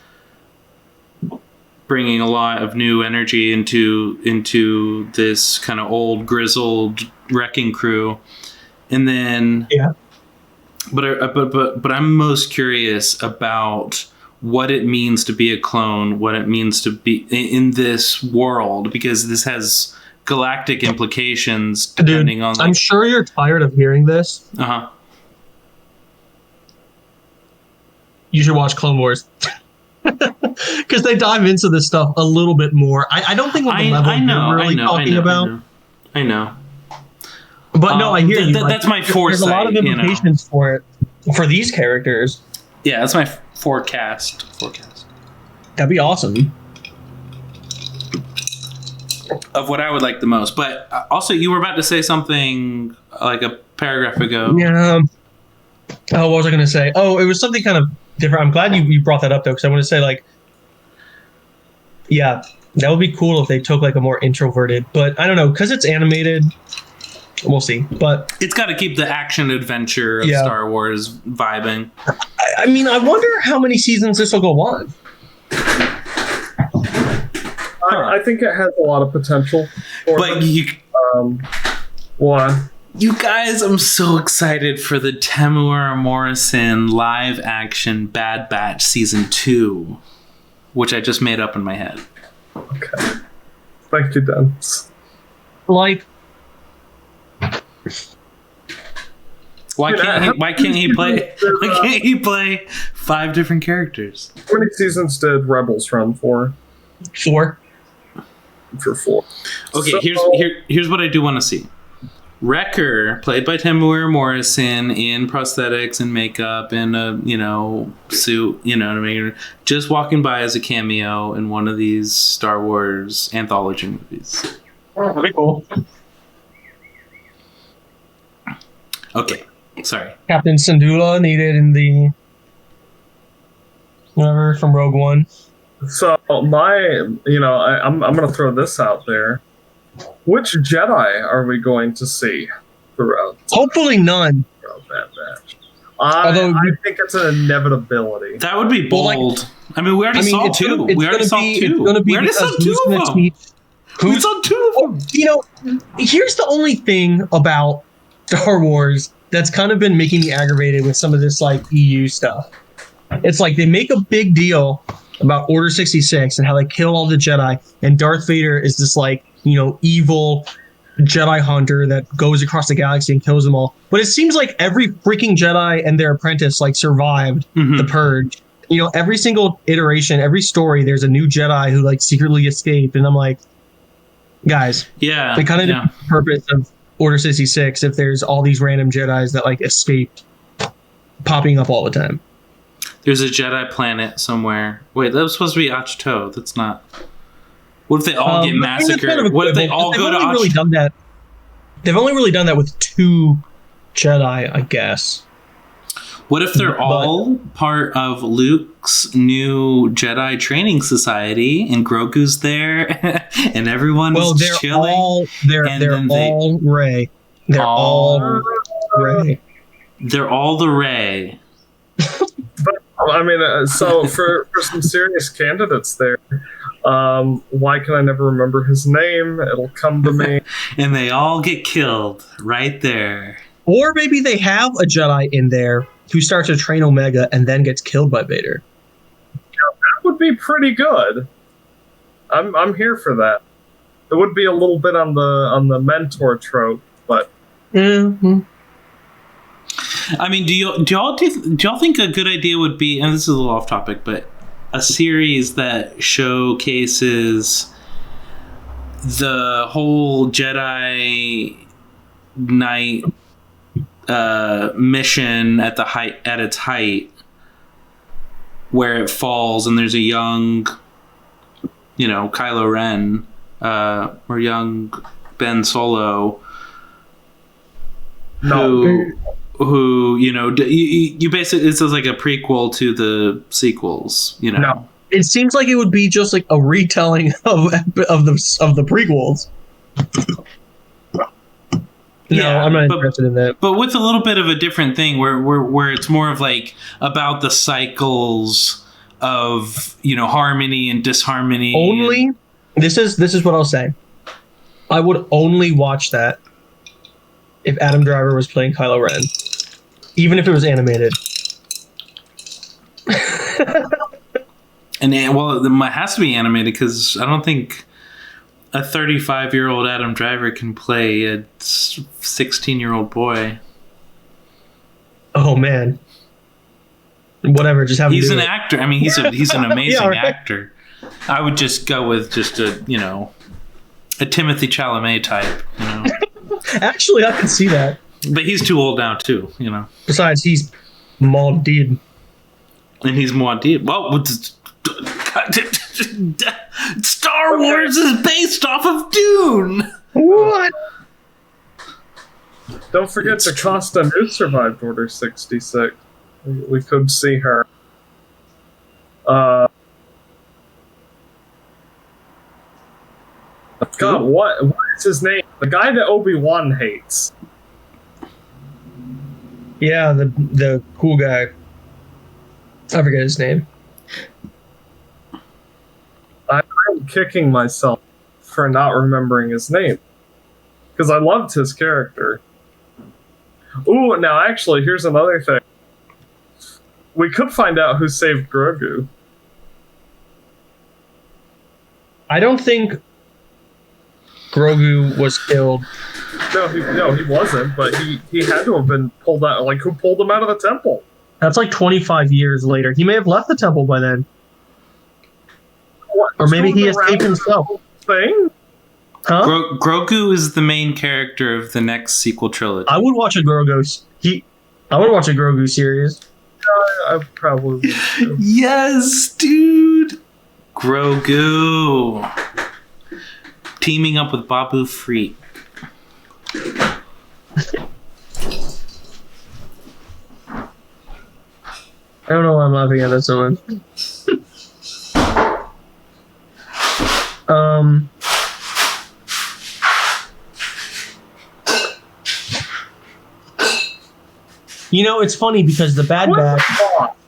S2: bringing a lot of new energy into this kind of old grizzled wrecking crew, and then But I'm most curious about what it means to be a clone, what it means to be in this world, because this has galactic implications depending on.
S3: I'm sure you're tired of hearing this. You should watch Clone Wars. Because they dive into this stuff a little bit more. I don't think on the level you're really talking about.
S2: I know.
S3: But no, I hear you.
S2: That's my foresight.
S3: There's a lot of implications for it, for these characters.
S2: Yeah, that's my forecast.
S3: That'd be awesome.
S2: Of what I would like the most. But also, you were about to say something like a paragraph ago.
S3: Yeah. Oh, what was I going to say? Oh, it was something kind of different. I'm glad you brought that up, though, because I want to say, like, yeah, that would be cool if they took, like, a more introverted. But I don't know, because it's animated. We'll see, but
S2: it's got to keep the action adventure of Star Wars vibing.
S3: I mean, I wonder how many seasons this will go on.
S1: I think it has a lot of potential.
S2: But you guys, I'm so excited for the Temuera Morrison live action Bad Batch season 2, which I just made up in my head.
S1: Okay, thank you, Dennis.
S3: Like.
S2: Why can't he play 5 different characters?
S1: How many seasons did Rebels run for?
S3: 4.
S1: For 4.
S2: Okay, so, here's what I do want to see. Wrecker, played by Temuera Morrison, in prosthetics and makeup and a suit, just walking by as a cameo in one of these Star Wars anthology movies.
S3: Oh, that'd be cool.
S2: Okay, sorry.
S3: Captain Syndulla needed in the whatever from Rogue One.
S1: So I'm gonna throw this out there. Which Jedi are we going to see throughout?
S3: Hopefully none.
S1: That match. I think it's an inevitability.
S2: That would be bold. We already saw 2. We already saw 2. We already saw 2 of them. We saw 2 of them.
S3: Here's the only thing about Star Wars that's kind of been making me aggravated with some of this like EU stuff. It's like they make a big deal about Order 66 and how they kill all the Jedi, and Darth Vader is this like, evil Jedi hunter that goes across the galaxy and kills them all. But it seems like every freaking Jedi and their apprentice like survived the Purge. Every single iteration, every story, there's a new Jedi who like secretly escaped, and I'm like, guys, they kind of the purpose Order 66 if there's all these random Jedis that like escaped popping up all the time.
S2: There's a Jedi planet somewhere. Wait, that was supposed to be Ahch-To. That's not. What if they all get massacred? Kind of what if they all go to Ahch-To?
S3: They've only really done that with 2 Jedi, I guess.
S2: What if they're all part of Luke's new Jedi training society and Grogu's there and everyone's chilling?
S3: They're all Rey. They're all Rey.
S2: They're all the Rey.
S1: But, I mean, so for some serious candidates there, why can I never remember his name? It'll come to me.
S2: And they all get killed right there.
S3: Or maybe they have a Jedi in there who starts to train Omega and then gets killed by Vader.
S1: Yeah, that would be pretty good. I'm here for that. It would be a little bit on the mentor trope, but.
S3: Mm-hmm.
S2: I mean, do y'all think a good idea would be? And this is a little off topic, but a series that showcases the whole Jedi Knight mission at its height, where it falls and there's a young, Kylo Ren or young Ben Solo who you basically, it's like a prequel to the sequels.
S3: No, it seems like it would be just like a retelling of the prequels. No, I'm not interested in that.
S2: But with a little bit of a different thing, where it's more of like about the cycles of harmony and disharmony.
S3: This is what I'll say. I would only watch that if Adam Driver was playing Kylo Ren, even if it was animated.
S2: And it has to be animated because I don't think a 35-year-old Adam Driver can play a 16-year-old boy.
S3: Oh man. Whatever, just have him
S2: He's
S3: do
S2: an
S3: it.
S2: actor. I mean, he's an amazing
S3: Yeah, right.
S2: actor. I would just go with just a Timothée Chalamet type,
S3: Actually, I can see that.
S2: But he's too old now too,
S3: Besides, he's Maudid.
S2: And he's Muad'Dib. Well, Star Wars is based off of Dune.
S3: What?
S1: Don't forget the Costa who survived Order 66. We could see her. God, what is his name? The guy that Obi-Wan hates.
S3: Yeah, the cool guy. I forget his name.
S1: I'm kicking myself for not remembering his name. Because I loved his character. Ooh, now actually, here's another thing. We could find out who saved Grogu.
S3: I don't think Grogu was killed.
S1: No, he wasn't, but he had to have been pulled out. Like, who pulled him out of the temple?
S3: That's like 25 years later. He may have left the temple by then.
S1: What,
S3: or maybe he escaped himself.
S1: Thing?
S3: Huh?
S2: Grogu is the main character of the next sequel trilogy.
S3: I would watch a Grogu. I would watch a Grogu series.
S1: I probably would too.
S2: Yes, dude. Grogu teaming up with Babu Frick.
S3: I don't know why I'm laughing at this one. It's funny because the Bad Batch.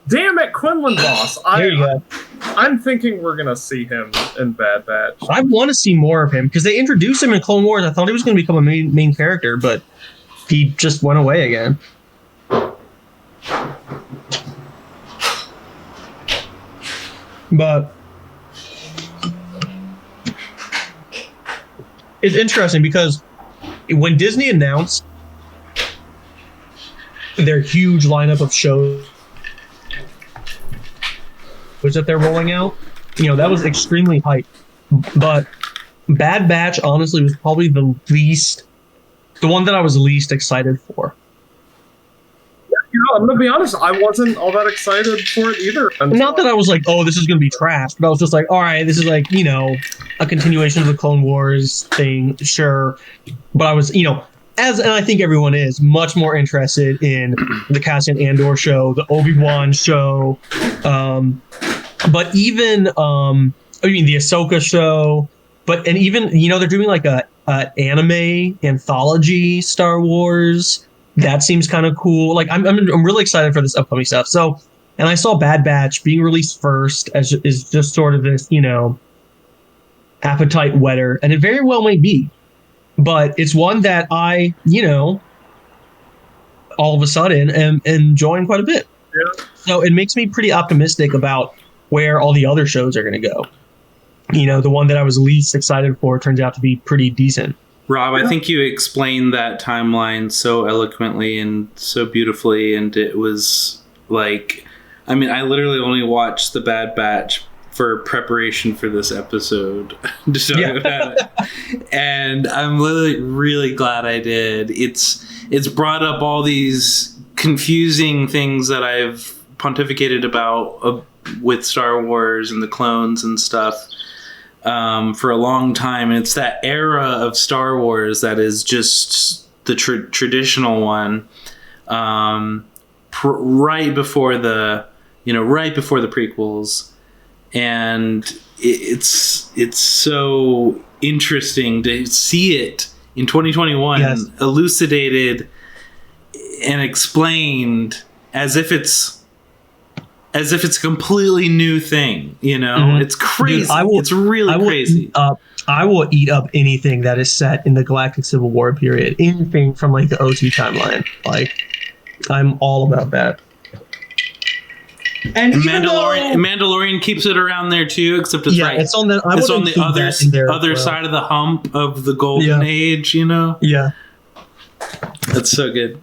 S1: Damn it, Quinlan Boss!
S3: There you go.
S1: I'm thinking we're gonna see him in Bad Batch.
S3: I want to see more of him because they introduced him in Clone Wars. I thought he was going to become a main character, but he just went away again. But it's interesting because when Disney announced their huge lineup of shows that they're rolling out, that was extremely hype. But Bad Batch honestly was probably the least The one that I was least excited for.
S1: I'm gonna be honest, I wasn't all that excited for it either.
S3: Not that I was like, oh, this is gonna be trash, but I was just like, all right, this is like, a continuation of the Clone Wars thing, sure. But I was, and I think everyone is much more interested in the Cassian Andor show, the Obi-Wan show, but even the Ahsoka show, and even they're doing like a anime anthology Star Wars. That seems kind of cool. Like I'm really excited for this upcoming stuff. So, and I saw Bad Batch being released first as is just sort of this, appetite whetter, and it very well may be, but it's one that I, all of a sudden am enjoying quite a bit. Yeah. So it makes me pretty optimistic about where all the other shows are going to go. The one that I was least excited for turns out to be pretty decent.
S2: Rob, I think you explained that timeline so eloquently and so beautifully, and it was like, I literally only watched The Bad Batch for preparation for this episode to show you about it. And I'm really glad I did. It's brought up all these confusing things that I've pontificated about with Star Wars and the clones and stuff. For a long time, and it's that era of Star Wars that is just the traditional one, right before the prequels, and it's so interesting to see it in 2021 elucidated and explained as if it's a completely new thing, Mm-hmm. It's crazy. Dude, it's really crazy.
S3: I will eat up anything that is set in the Galactic Civil War period. Anything from like the OT timeline. Like, I'm all about that.
S2: And Mandalorian keeps it around there too, except it's right.
S3: It's on the
S2: other side of the hump of the golden age.
S3: Yeah,
S2: that's so good.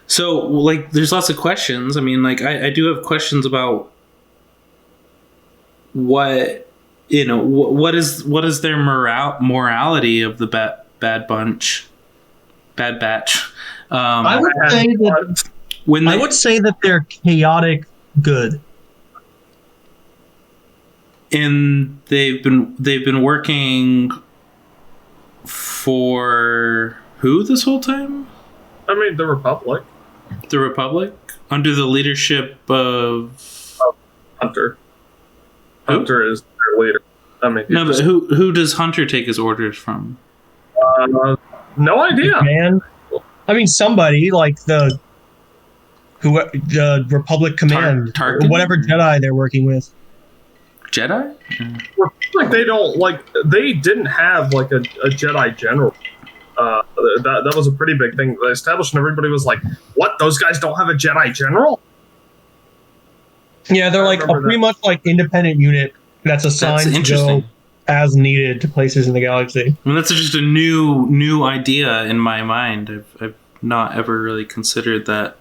S2: So like, there's lots of questions. I do have questions about what is their morality of the Bad Batch.
S3: I would say that they're chaotic good.
S2: And they've been working for who this whole time?
S1: The Republic.
S2: The Republic? Under the leadership of
S1: Hunter. Who? Hunter is their leader.
S2: No, but who does Hunter take his orders from?
S1: No idea.
S3: Man. Somebody like the Republic Command or whatever Jedi they're working with.
S2: Jedi?
S1: They didn't have like a Jedi general. That was a pretty big thing they established, and everybody was like, "What? Those guys don't have a Jedi general?"
S3: Yeah, they're like a pretty much like independent unit that's assigned to go as needed to places in the galaxy.
S2: That's just a new idea in my mind. I've not ever really considered that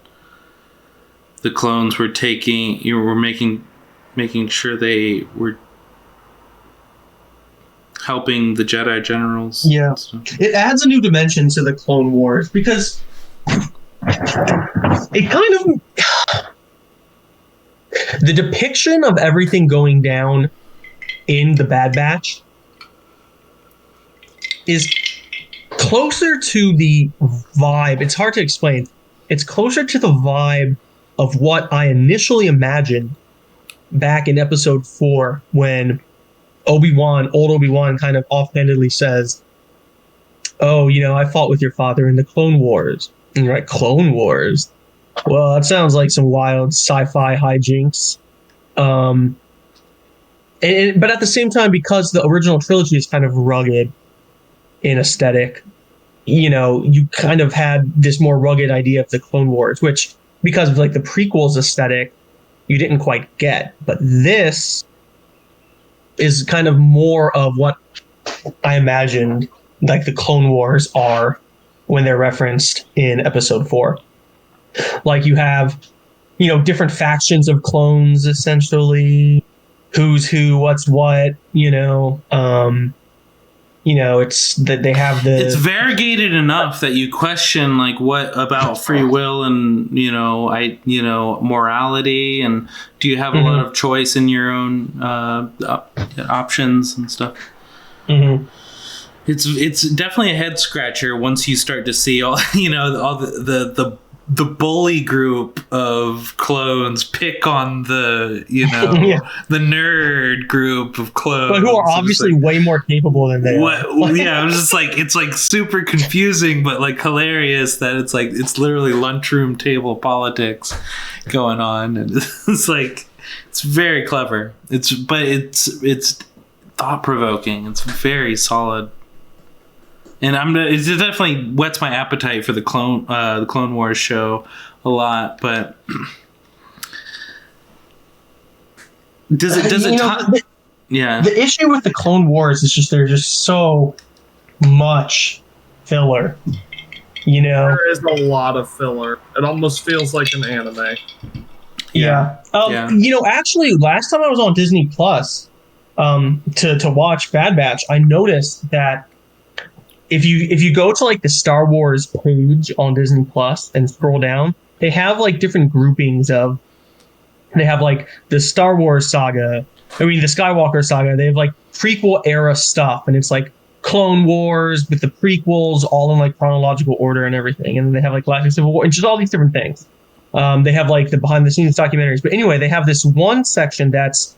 S2: the clones were making sure they were helping the Jedi generals.
S3: Yeah. It adds a new dimension to the Clone Wars because it kind of the depiction of everything going down in the Bad Batch is closer to the vibe. It's hard to explain. It's closer to the vibe of what I initially imagined back in episode 4 when old Obi-Wan kind of offhandedly says, "Oh, I fought with your father in the Clone Wars." And you're like, Clone Wars? Well, that sounds like some wild sci-fi hijinks. But at the same time, because the original trilogy is kind of rugged in aesthetic, you kind of had this more rugged idea of the Clone Wars, which, because of like the prequels aesthetic, you didn't quite get. But this is kind of more of what I imagined like the Clone Wars are when they're referenced in episode 4. Like you have, different factions of clones essentially. who's who, what's what, it's that they have
S2: it's variegated enough that you question like what about free will and morality, and do you have a lot of choice in your own options and stuff. It's definitely a head scratcher once you start to see all all the bully group of clones pick on the the nerd group of clones,
S3: but who are obviously way more capable than they are.
S2: I was just like, it's like super confusing, but like hilarious that it's like it's literally lunchroom table politics going on, and it's like it's very clever. It's thought provoking. It's very solid. And it definitely whets my appetite for the Clone Wars show a lot. But
S3: the issue with the Clone Wars is just there's just so much filler.
S1: There is a lot of filler. It almost feels like an anime.
S3: Yeah. Actually, last time I was on Disney Plus to watch Bad Batch, I noticed that if you go to like the Star Wars page on Disney Plus and scroll down, they have like different groupings of. They have like the Star Wars saga. I mean, the Skywalker saga. They have like prequel era stuff, and it's like Clone Wars with the prequels all in like chronological order and everything. And then they have like Galactic Civil War and just all these different things. They have like the behind the scenes documentaries. But anyway, they have this one section that's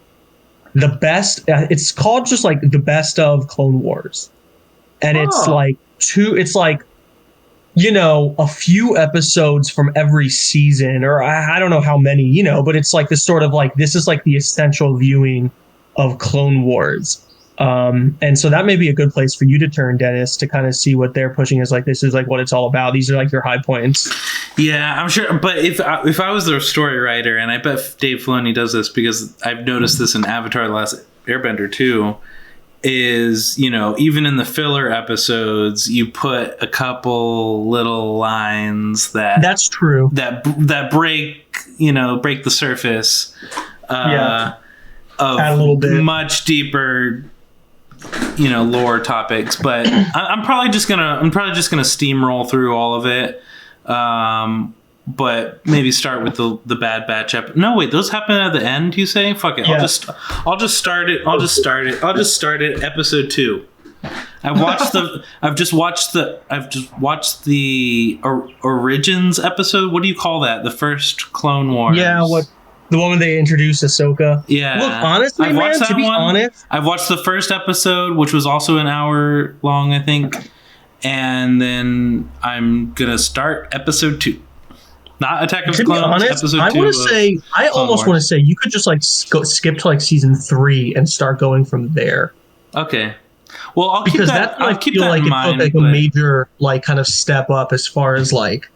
S3: the best. It's called just like the best of Clone Wars. And it's like a few episodes from every season, or I don't know how many, but it's like this sort of like, this is like the essential viewing of Clone Wars. And so that may be a good place for you to turn, Dennis, to kind of see what they're pushing as like, this is like what it's all about. These are like your high points.
S2: Yeah, I'm sure. But if I was their story writer, and I bet Dave Filoni does this because I've noticed this in Avatar: The Last Airbender too, is, even in the filler episodes, you put a couple little lines that's
S3: true
S2: that break the surface of
S3: add a little bit
S2: much deeper lore topics. But I'm probably just gonna steamroll through all of it. But maybe start with the Bad Batch No, wait, those happen at the end, you say? Fuck it. Yeah. I'll just start it. I'll just start it episode 2. I've just watched the Origins episode. What do you call that? The first Clone Wars.
S3: Yeah, the one where they introduced Ahsoka.
S2: Yeah.
S3: Look, honestly, honest,
S2: I've watched the first episode, which was also an hour long, I think. And then I'm gonna start episode 2. Not Attack of the Clones.
S3: Honest,
S2: episode 2.
S3: I almost want to say you could just like skip to like season 3 and start going from there.
S2: Okay. Well, I'll keep that in mind.
S3: Like a major like kind of step up as far as like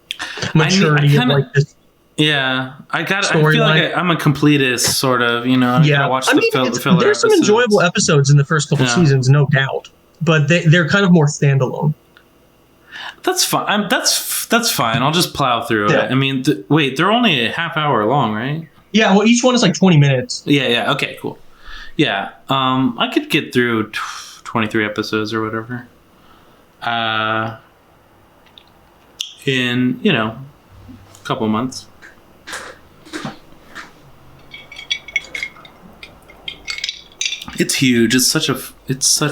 S3: maturity of like this.
S2: Yeah, I feel like I'm a completist, sort of. I'm gonna watch the filler.
S3: There's some enjoyable episodes in the first couple seasons, no doubt, but they're kind of more standalone.
S2: That's fine. That's fine. I'll just plow through it. I mean, wait, they're only a half hour long, right?
S3: Yeah. Well, each one is like 20 minutes.
S2: Yeah. Okay. Cool. Yeah. I could get through 23 episodes or whatever. In a couple months. It's huge. It's such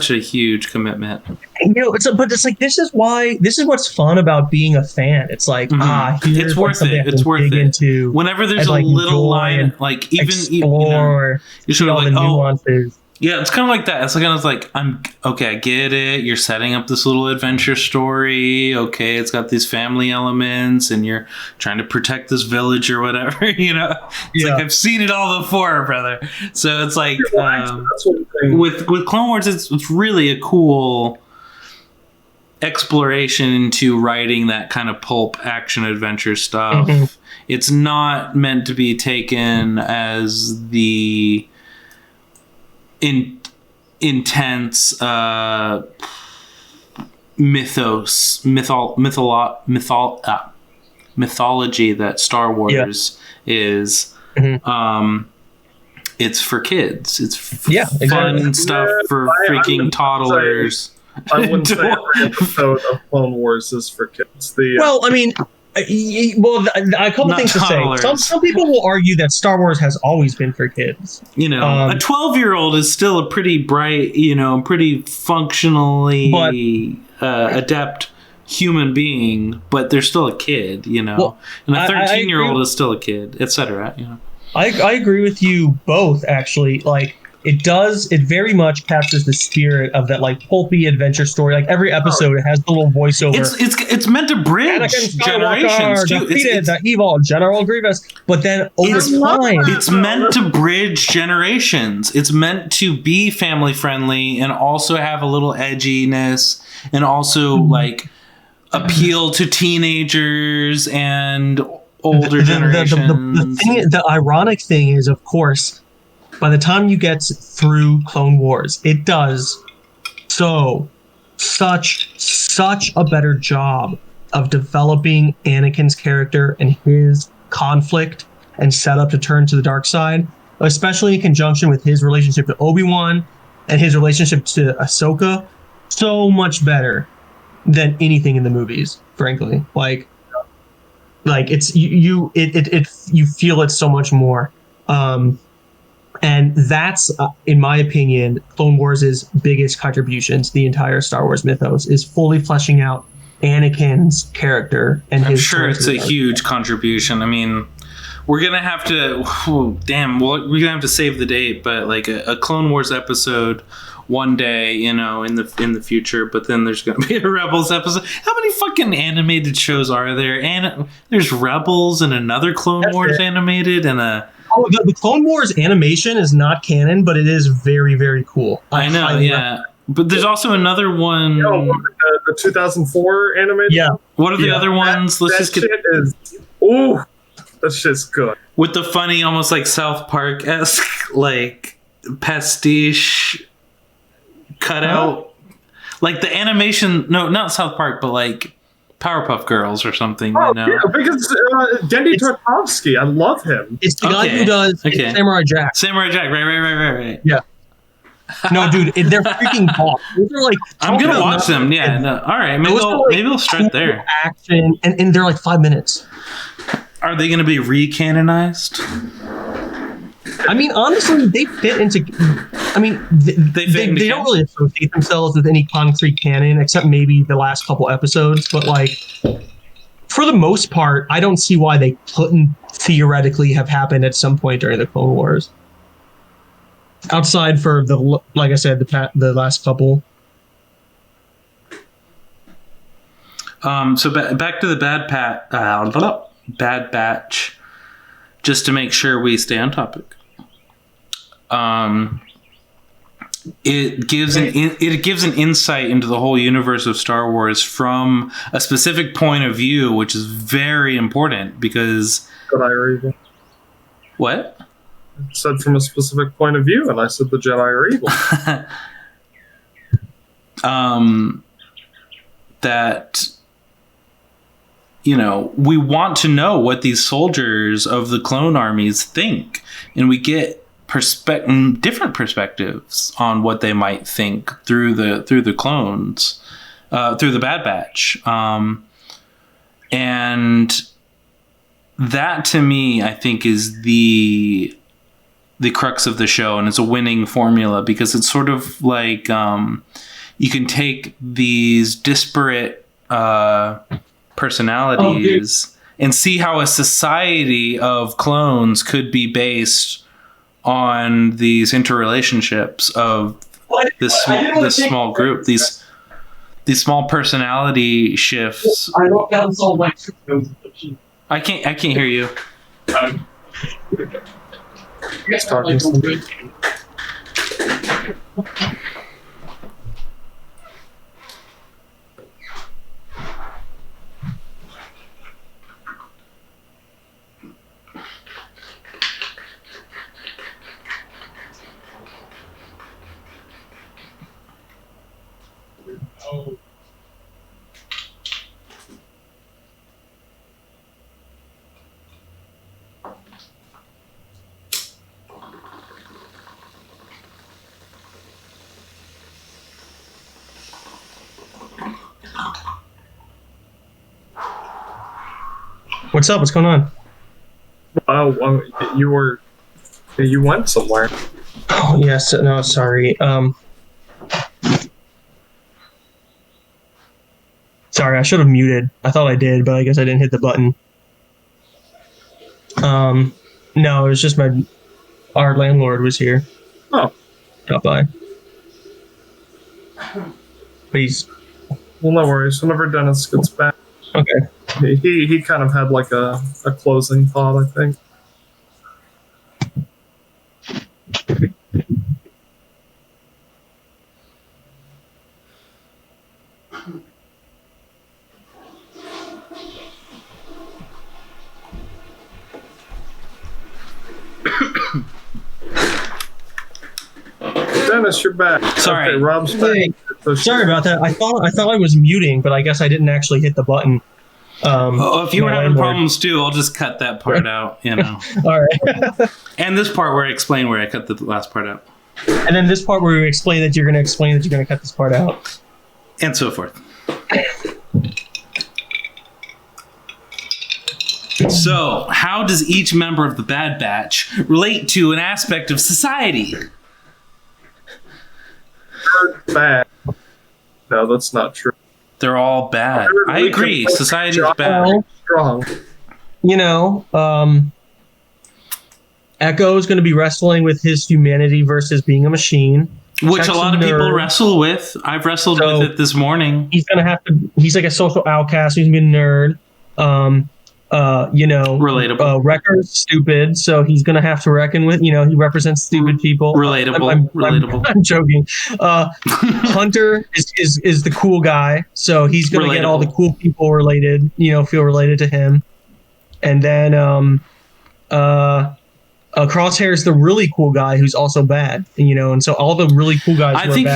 S2: a huge commitment.
S3: It's like this is what's fun about being a fan. It's like
S2: it's worth it. It's worth it. Whenever there's a little line, like even
S3: explore,
S2: you're sort of like
S3: nuances.
S2: Yeah, it's kind of like that. It's kind of like I get it. You're setting up this little adventure story. Okay, it's got these family elements, and you're trying to protect this village or whatever. It's like I've seen it all before, brother. So it's like with Clone Wars, it's really a cool exploration into writing that kind of pulp action adventure stuff. Mm-hmm. It's not meant to be taken as the intense mythology that Star Wars is. Mm-hmm. it's for kids. It's
S3: exactly.
S2: fun stuff for freaking toddlers.
S1: I wouldn't say every episode of Clone Wars is for kids.
S3: Well, I mean, a couple things to say. Some people will argue that Star Wars has always been for kids.
S2: A 12-year-old is still a pretty bright, pretty functionally adept human being, but they're still a kid, and a 13-year-old is still a kid, etc.
S3: I agree with you both, actually. Like, it very much captures the spirit of that, like, pulpy adventure story. Like, every episode, it has the little voiceover.
S2: It's meant to bridge generations, too.
S3: Defeated the evil General Grievous, but then over time...
S2: It's meant to bridge generations. It's meant to be family-friendly and also have a little edginess and also, like, appeal to teenagers and older generations.
S3: The ironic thing is, of course, by the time you get through Clone Wars, it does such a better job of developing Anakin's character and his conflict and setup to turn to the dark side, especially in conjunction with his relationship to Obi-Wan and his relationship to Ahsoka. So much better than anything in the movies, frankly. Like it's you feel it so much more. And that's, in my opinion, Clone Wars' biggest contribution to the entire Star Wars mythos, is fully fleshing out Anakin's character and his...
S2: I'm sure it's a huge contribution. I mean, we're going to have to... we're going to have to save the date, but like a Clone Wars episode one day, in the future, but then there's going to be a Rebels episode. How many fucking animated shows are there? There's Rebels and another Clone Wars animated and a...
S3: Oh, the Clone Wars animation is not canon, but it is very, very cool.
S2: I know, yeah. But there's also another one.
S1: The 2004 animated.
S3: Yeah.
S2: What are the other ones?
S1: That shit's good.
S2: With the funny, almost like South Park-esque, like pastiche cutout, like the animation. No, not South Park, but like Powerpuff Girls or something.
S1: Yeah, because Gendy Tartakovsky, I love him.
S3: It's the guy who does Samurai Jack.
S2: Samurai Jack, right.
S3: Yeah. No, dude, they're freaking pop. Those are like,
S2: I'm gonna watch them. Yeah. No. All right. Maybe we'll start there.
S3: Action, and they're like 5 minutes.
S2: Are they going to be recanonized?
S3: I mean, honestly, they fit into. I mean, they don't really associate themselves with any concrete canon, except maybe the last couple episodes. But like, for the most part, I don't see why they couldn't theoretically have happened at some point during the Clone Wars. Outside for like I said, the last couple.
S2: So back to the Bad Batch, just to make sure we stay on topic. It gives an insight into the whole universe of Star Wars from a specific point of view, which is very important because.
S1: Jedi are evil.
S2: What?
S1: I said from a specific point of view, and I said the Jedi are evil. That. We want to know what these soldiers of the clone armies think, and we get different perspectives on what they might think through the clones, through the Bad Batch, and that to me, I think, is the crux of the show, and it's a winning formula because it's sort of like you can take these disparate personalities and see how a society of clones could be based on these interrelationships of this small group, these small personality shifts. I can't hear you.
S3: What's up? What's going on?
S1: You went somewhere.
S3: Oh yes. No, sorry. Sorry, I should have muted. I thought I did, but I guess I didn't hit the button. No, it was just our landlord was here.
S1: Oh.
S3: Stop by. Please.
S1: Well, no worries. Whenever Dennis gets back.
S3: Okay.
S1: He kind of had like a closing thought, I think. Dennis, you're back.
S2: Sorry,
S1: okay, Rob's back.
S3: Hey, sorry about that. I thought I was muting, but I guess I didn't actually hit the button.
S2: If you were having problems too, I'll just cut that part out. You know.
S3: All right.
S2: And this part where I explain where I cut the last part out.
S3: And then this part where you explain that you're going to cut this part out.
S2: And so forth. So, how does each member of the Bad Batch relate to an aspect of society?
S1: Bad. No, that's not true.
S2: They're all bad. I agree. Society is bad.
S1: Strong.
S3: You know, Echo is going to be wrestling with his humanity versus being a machine.
S2: Which a lot of people wrestle with. I've wrestled with it this morning.
S3: He's going to have to... He's like a social outcast. He's going to be a nerd.
S2: Relatable.
S3: Wrecker's stupid, so he's going to have to reckon with... You know, he represents stupid people.
S2: Relatable. Relatable.
S3: I'm joking. Hunter is the cool guy, so he's going to get all the cool people related, feel related to him. And then... Crosshair is the really cool guy who's also bad, and so all the really cool guys.
S2: I think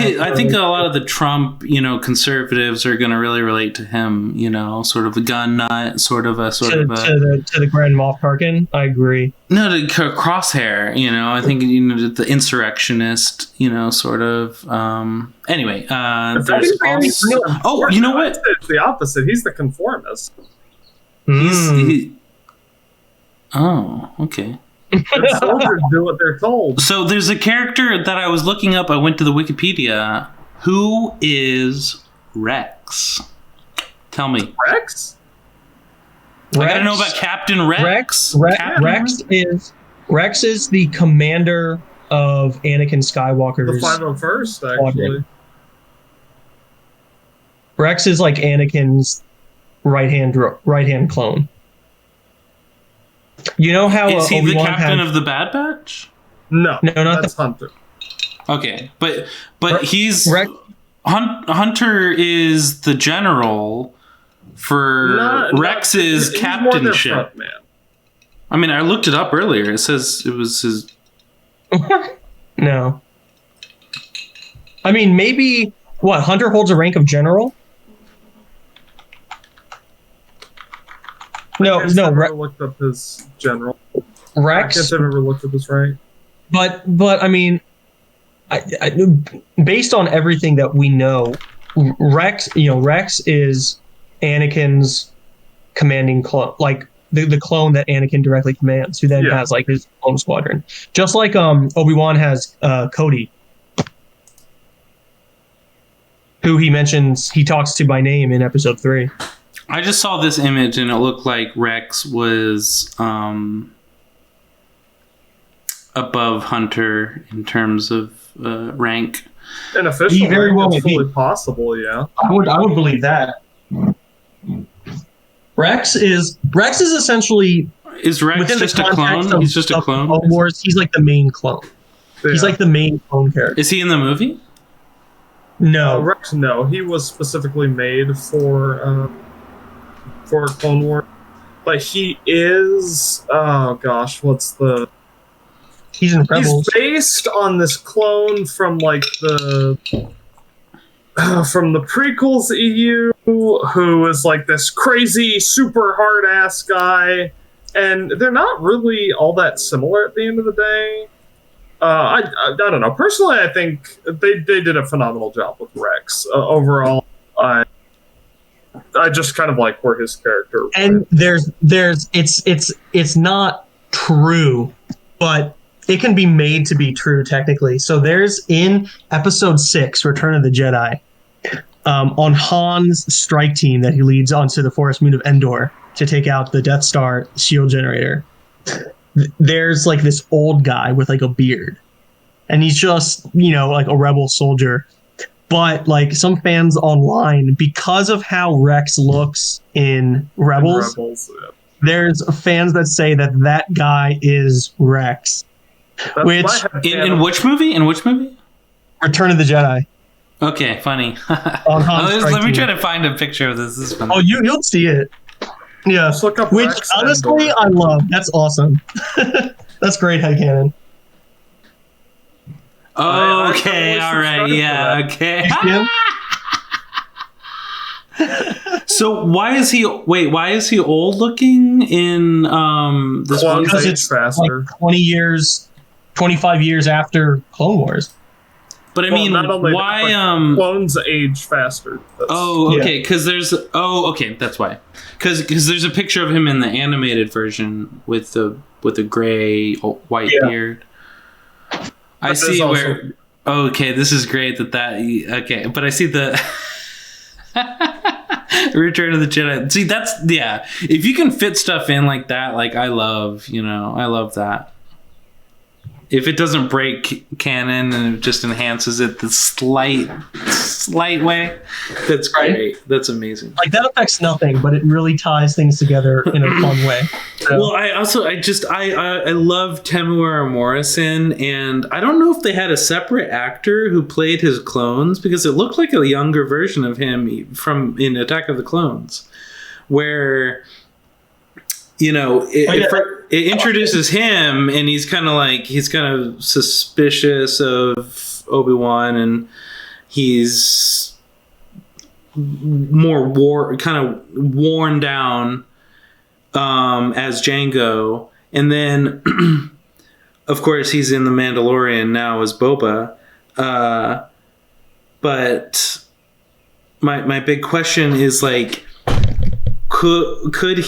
S2: a lot of the Trump, conservatives are going to really relate to him. Sort of a gun nut, to
S3: the Grand Moff Tarkin. I agree.
S2: No, to Crosshair. I think the insurrectionist. Sort of. Anyway, there's also. You know what?
S1: It's the opposite. He's the conformist.
S2: Oh, okay.
S1: Soldiers do what they're told.
S2: So there's a character that I was looking up. I went to the Wikipedia. Who is Rex? Tell me.
S1: Rex?
S2: I gotta know about Captain Rex.
S3: Rex is the commander of Anakin Skywalker's.
S1: The 501st, actually.
S3: Rex is like Anakin's right hand clone. You know how
S2: is he the captain of the Bad Batch?
S1: No, that's Hunter.
S2: Okay, but he's Hunter is the general for Rex's captainship. I mean, I looked it up earlier. It says it was his.
S3: No. I mean, maybe Hunter holds a rank of general. No.
S1: I looked up his general.
S3: Rex.
S1: I guess I've never looked up his rank.
S3: But I mean, I based on everything that we know, Rex is Anakin's commanding clone, like the clone that Anakin directly commands, who then has like his own squadron. Just like Obi-Wan has Cody, who he talks to by name in episode 3.
S2: I just saw this image and it looked like Rex was above Hunter in terms of rank.
S1: And officially, very well fully possible. Yeah,
S3: I would believe that. Rex is essentially
S2: Rex just a clone? He's just a clone.
S3: Clone Wars, he's like the main clone. Yeah. He's like the main clone character.
S2: Is he in the movie?
S3: No,
S1: Rex. No, he was specifically made for Clone Wars, but he is. Oh gosh, what's the?
S3: He's in Rebels.
S1: He's based on this clone from like the prequels EU, who is like this crazy, super hard ass guy, and they're not really all that similar at the end of the day. I don't know. Personally, I think they did a phenomenal job with Rex overall. I just kind of like where his character
S3: and went. It's not true, but it can be made to be true technically. So there's in episode 6, Return of the Jedi, on Han's strike team that he leads onto the forest moon of Endor to take out the Death Star shield generator. There's like this old guy with like a beard, and he's just, like a rebel soldier. But like some fans online, because of how Rex looks in Rebels, there's fans that say that guy is Rex.
S2: In which movie? In which movie?
S3: Return of the Jedi.
S2: Okay, funny. Let me try to find a picture of this. This is funny.
S3: Oh, you'll see it. Yeah.
S1: Let's look up
S3: Which
S1: Rex
S3: honestly I love. That's awesome. That's great headcanon.
S2: Oh, okay, all right, yeah, okay. So why is he old looking in this one?
S3: Because it's faster. Like 25 years after Clone Wars.
S2: But I mean, why
S1: clones age faster?
S2: Okay, because that's why. Because there's a picture of him in the animated version with the gray white beard. I see where. Okay, this is great. Okay, but I see the Return of the Jedi. See, if you can fit stuff in like that, like I love that. If it doesn't break canon and it just enhances it the slight way, that's great. That's amazing.
S3: Like that affects nothing, but it really ties things together in a fun way. So.
S2: Well, I love Temuera Morrison, and I don't know if they had a separate actor who played his clones, because it looked like a younger version of him in Attack of the Clones, where it introduces him, and he's kind of suspicious of Obi-Wan, and he's more worn down as Jango, and then of course he's in The Mandalorian now as Boba. But my big question is like, could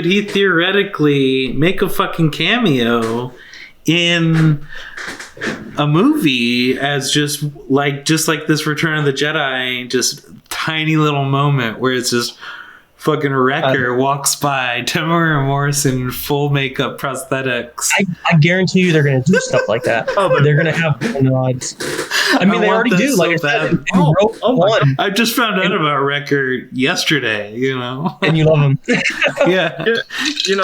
S2: he theoretically make a fucking cameo in a movie as just like this Return of the Jedi, just tiny little moment where it's just fucking Wrecker walks by, Temuera Morrison, full makeup prosthetics.
S3: I guarantee you they're going to do stuff like that. They're going to have nods. I mean, they already do. Like
S2: One. I just found out about Wrecker yesterday,
S3: And you love him.
S2: Yeah.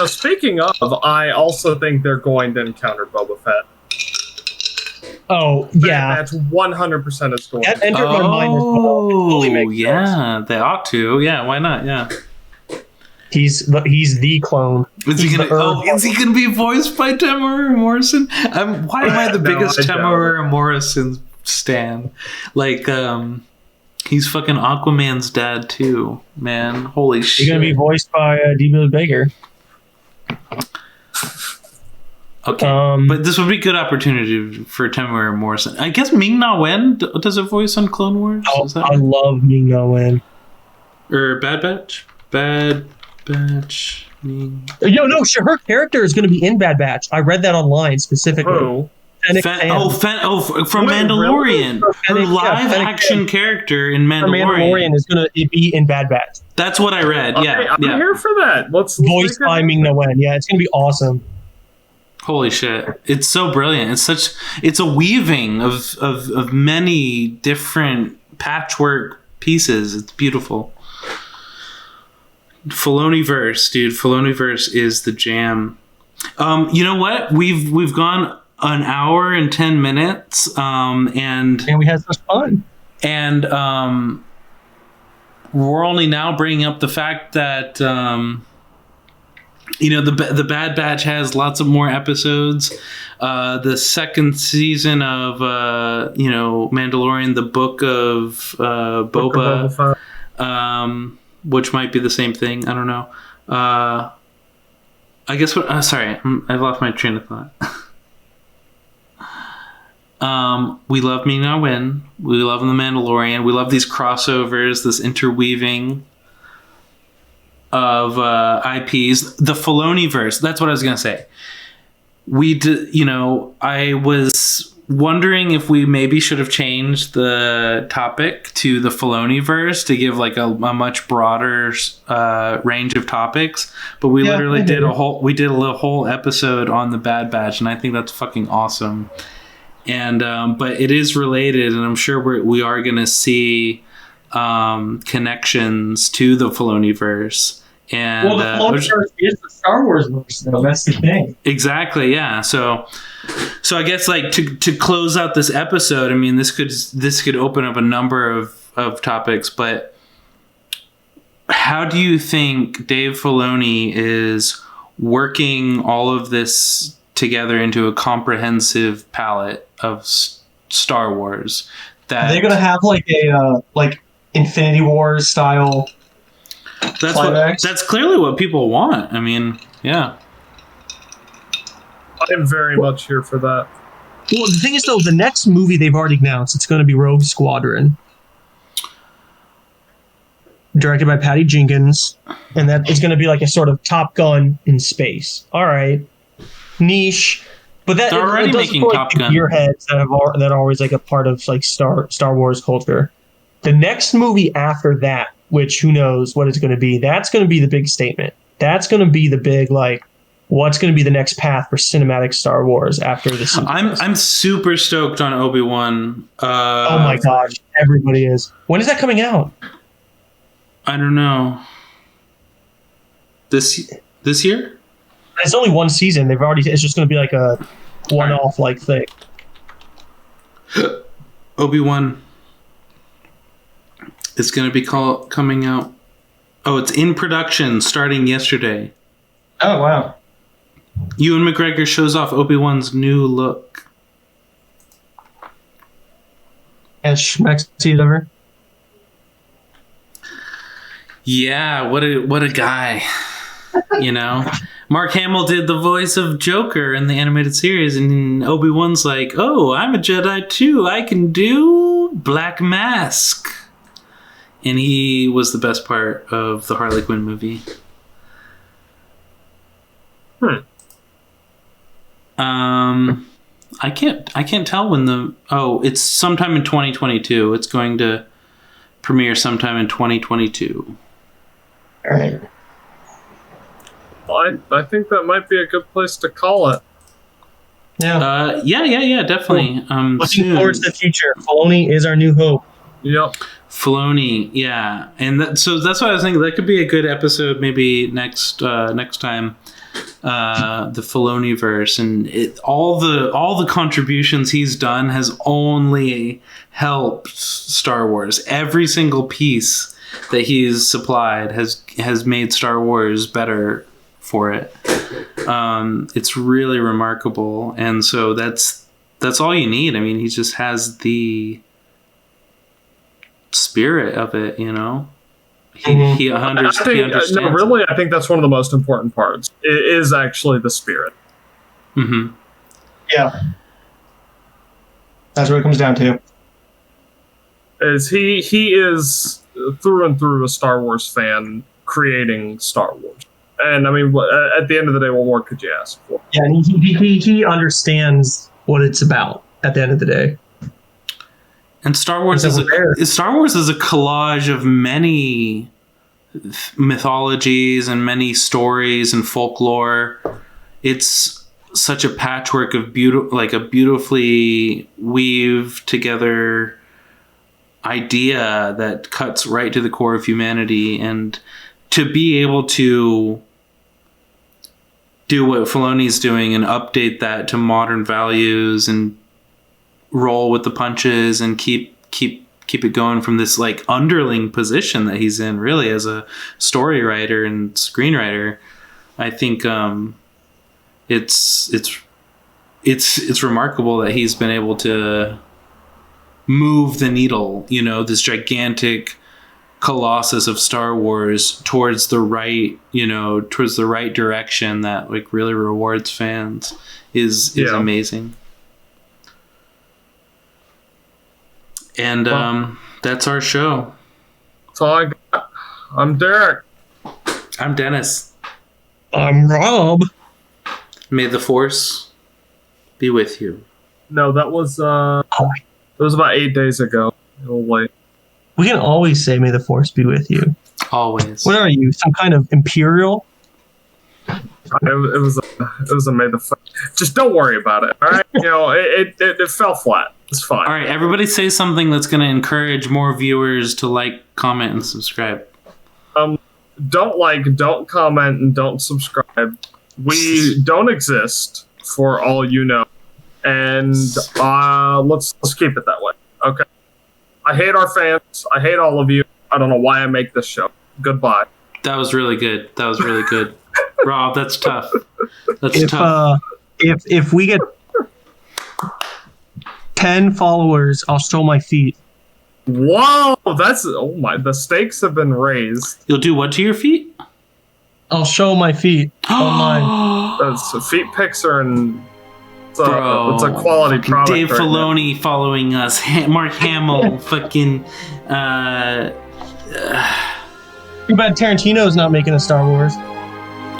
S1: Speaking of, I also think they're going to encounter Boba Fett.
S3: Oh, yeah.
S1: That's 100% is going
S3: to entered my mind as well.
S2: Yeah, they ought to. Yeah, why not? Yeah.
S3: He's the clone.
S2: Is he gonna be voiced by Temuera Morrison? Why am I the biggest Temuera Morrison stan? Like, he's fucking Aquaman's dad too, man. Holy shit!
S3: He's gonna be voiced by D. Baker.
S2: Okay, but this would be a good opportunity for Temuera Morrison. I guess Ming-Na Wen does a voice on Clone Wars.
S3: I love Ming-Na Wen.
S2: Or Bad Batch. Bad Batch.
S3: No, her character is going to be in Bad Batch. I read that online specifically.
S2: From Mandalorian. Her live action character in
S3: Mandalorian is going to be in Bad Batch.
S2: That's what I read. Yeah,
S1: I'm here for that. Let's
S3: voiced by Ming-Na Wen. Yeah, it's going to be awesome.
S2: Holy shit. It's so brilliant. It's a weaving of many different patchwork pieces. It's beautiful. Filoniverse, dude. Filoniverse is the jam. You know what? We've gone an hour and 10 minutes, and
S3: we had such fun.
S2: And we're only now bringing up the fact that the Bad Batch has lots of more episodes. The second season of Mandalorian, the Book of Boba, which might be the same thing. I don't know. I guess what? Sorry, I've lost my train of thought. We love Ming-Na Wen. We love The Mandalorian. We love these crossovers, this interweaving. IPs, the Filoniverse. That's what I was gonna say. I was wondering if we maybe should have changed the topic to the Filoniverse to give like a much broader range of topics, but we literally did a whole episode on the Bad Batch, and I think that's fucking awesome. And but it is related, and I'm sure we are gonna see connections to the Filoniverse. And
S3: the Filoniverse is the Star Wars verse, though. That's the thing.
S2: Exactly. Yeah. So I guess like to close out this episode, I mean, this could open up a number of topics, but how do you think Dave Filoni is working all of this together into a comprehensive palette of Star Wars?
S3: Are they going to have like a Infinity Wars style?
S2: That's clearly what people want. I mean, yeah.
S1: I'm very much here for that.
S3: Well, the thing is, though, the next movie they've already announced, it's going to be Rogue Squadron. Directed by Patty Jenkins. And that is going to be like a sort of Top Gun in space. All right. Niche. But that
S2: they're already making Top Gun.
S3: Gearheads that are always like a part of like Star Wars culture. The next movie after that, which who knows what it's going to be, that's going to be the big statement. That's going to be the big, like, what's going to be the next path for cinematic Star Wars after this?
S2: I'm super stoked on Obi-Wan.
S3: Oh my gosh, everybody is. When is that coming out?
S2: I don't know. This year?
S3: It's only one season. It's just going to be like a one-off like thing.
S2: Obi-Wan. It's going to be coming out. Oh, it's in production starting yesterday.
S3: Oh, wow.
S2: Ewan McGregor shows off Obi-Wan's new look.
S3: As schmexy as ever.
S2: Yeah, what a guy. You know? Mark Hamill did the voice of Joker in the animated series, and Obi-Wan's like, oh, I'm a Jedi too. I can do Black Mask. And he was the best part of the Harley Quinn movie. I can't tell when it's sometime in 2022. It's going to premiere sometime in 2022.
S3: All right.
S1: Well, I think that might be a good place to call it.
S2: Yeah. Yeah, definitely.
S3: Cool. Looking forward to the future. Filoni is our new hope.
S1: Yep.
S2: Filoni, yeah, and so that's why I was thinking that could be a good episode, maybe next time, the Filoniverse, and all the contributions he's done has only helped Star Wars. Every single piece that he's supplied has made Star Wars better for it. It's really remarkable, and so that's all you need. I mean, he just has the spirit of it, you know. He understands.
S1: No, really, I think that's one of the most important parts. It is actually the spirit.
S2: Mm-hmm.
S3: Yeah, that's what it comes down to.
S1: Is he is through and through a Star Wars fan creating Star Wars, and I mean, at the end of the day, what more could you ask for?
S3: Yeah, and he understands what it's about at the end of the day.
S2: And Star Wars is a collage of many mythologies and many stories and folklore. It's such a patchwork of a beautifully weaved together idea that cuts right to the core of humanity. And to be able to do what Filoni's doing and update that to modern values and roll with the punches and keep it going from this like underling position that he's in, really, as a story writer and screenwriter. I think it's remarkable that he's been able to move the needle, you know, this gigantic colossus of Star Wars towards the right direction that like really rewards fans is amazing. And that's our show.
S1: That's all I got. I'm Derek.
S2: I'm Dennis.
S3: I'm Rob.
S2: May the Force be with you.
S1: No, that was it was about 8 days ago. We
S3: can always say "May the Force be with you."
S2: Always.
S3: What are you? Some kind of imperial?
S1: It was a May the Force. Just don't worry about it. All right, it fell flat. It's fine.
S2: All right, everybody say something that's going to encourage more viewers to like, comment, and subscribe.
S1: Don't like, don't comment, and don't subscribe. We don't exist, for all you know. And let's keep it that way. Okay. I hate our fans. I hate all of you. I don't know why I make this show. Goodbye.
S2: That was really good. Rob, that's tough. That's tough.
S3: If we get 10 followers, I'll show my feet.
S1: Whoa, the stakes have been raised.
S2: You'll do what to your feet?
S3: I'll show my feet online.
S1: Those feet pics are in. It's a quality product.
S2: Dave Filoni following us. Mark Hamill, fucking.
S3: Too bad Tarantino's not making a Star Wars.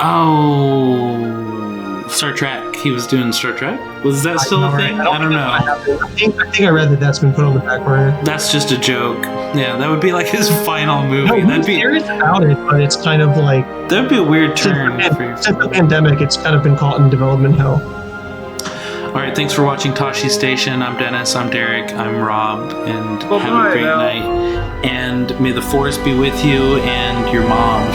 S2: Oh, Star Trek. He was doing Star Trek? Was that still a thing? I don't know.
S3: I think I read that's been put on the back burner.
S2: That's just a joke. Yeah, that would be like his final movie.
S3: No, that'd be serious about it, but it's kind of like
S2: that'd be a weird turn.
S3: Since the pandemic, it's kind of been caught in development hell.
S2: All right, thanks for watching Tosche Station. I'm Dennis. I'm Derek. I'm Rob, and have a great night. And may the Force be with you and your mom.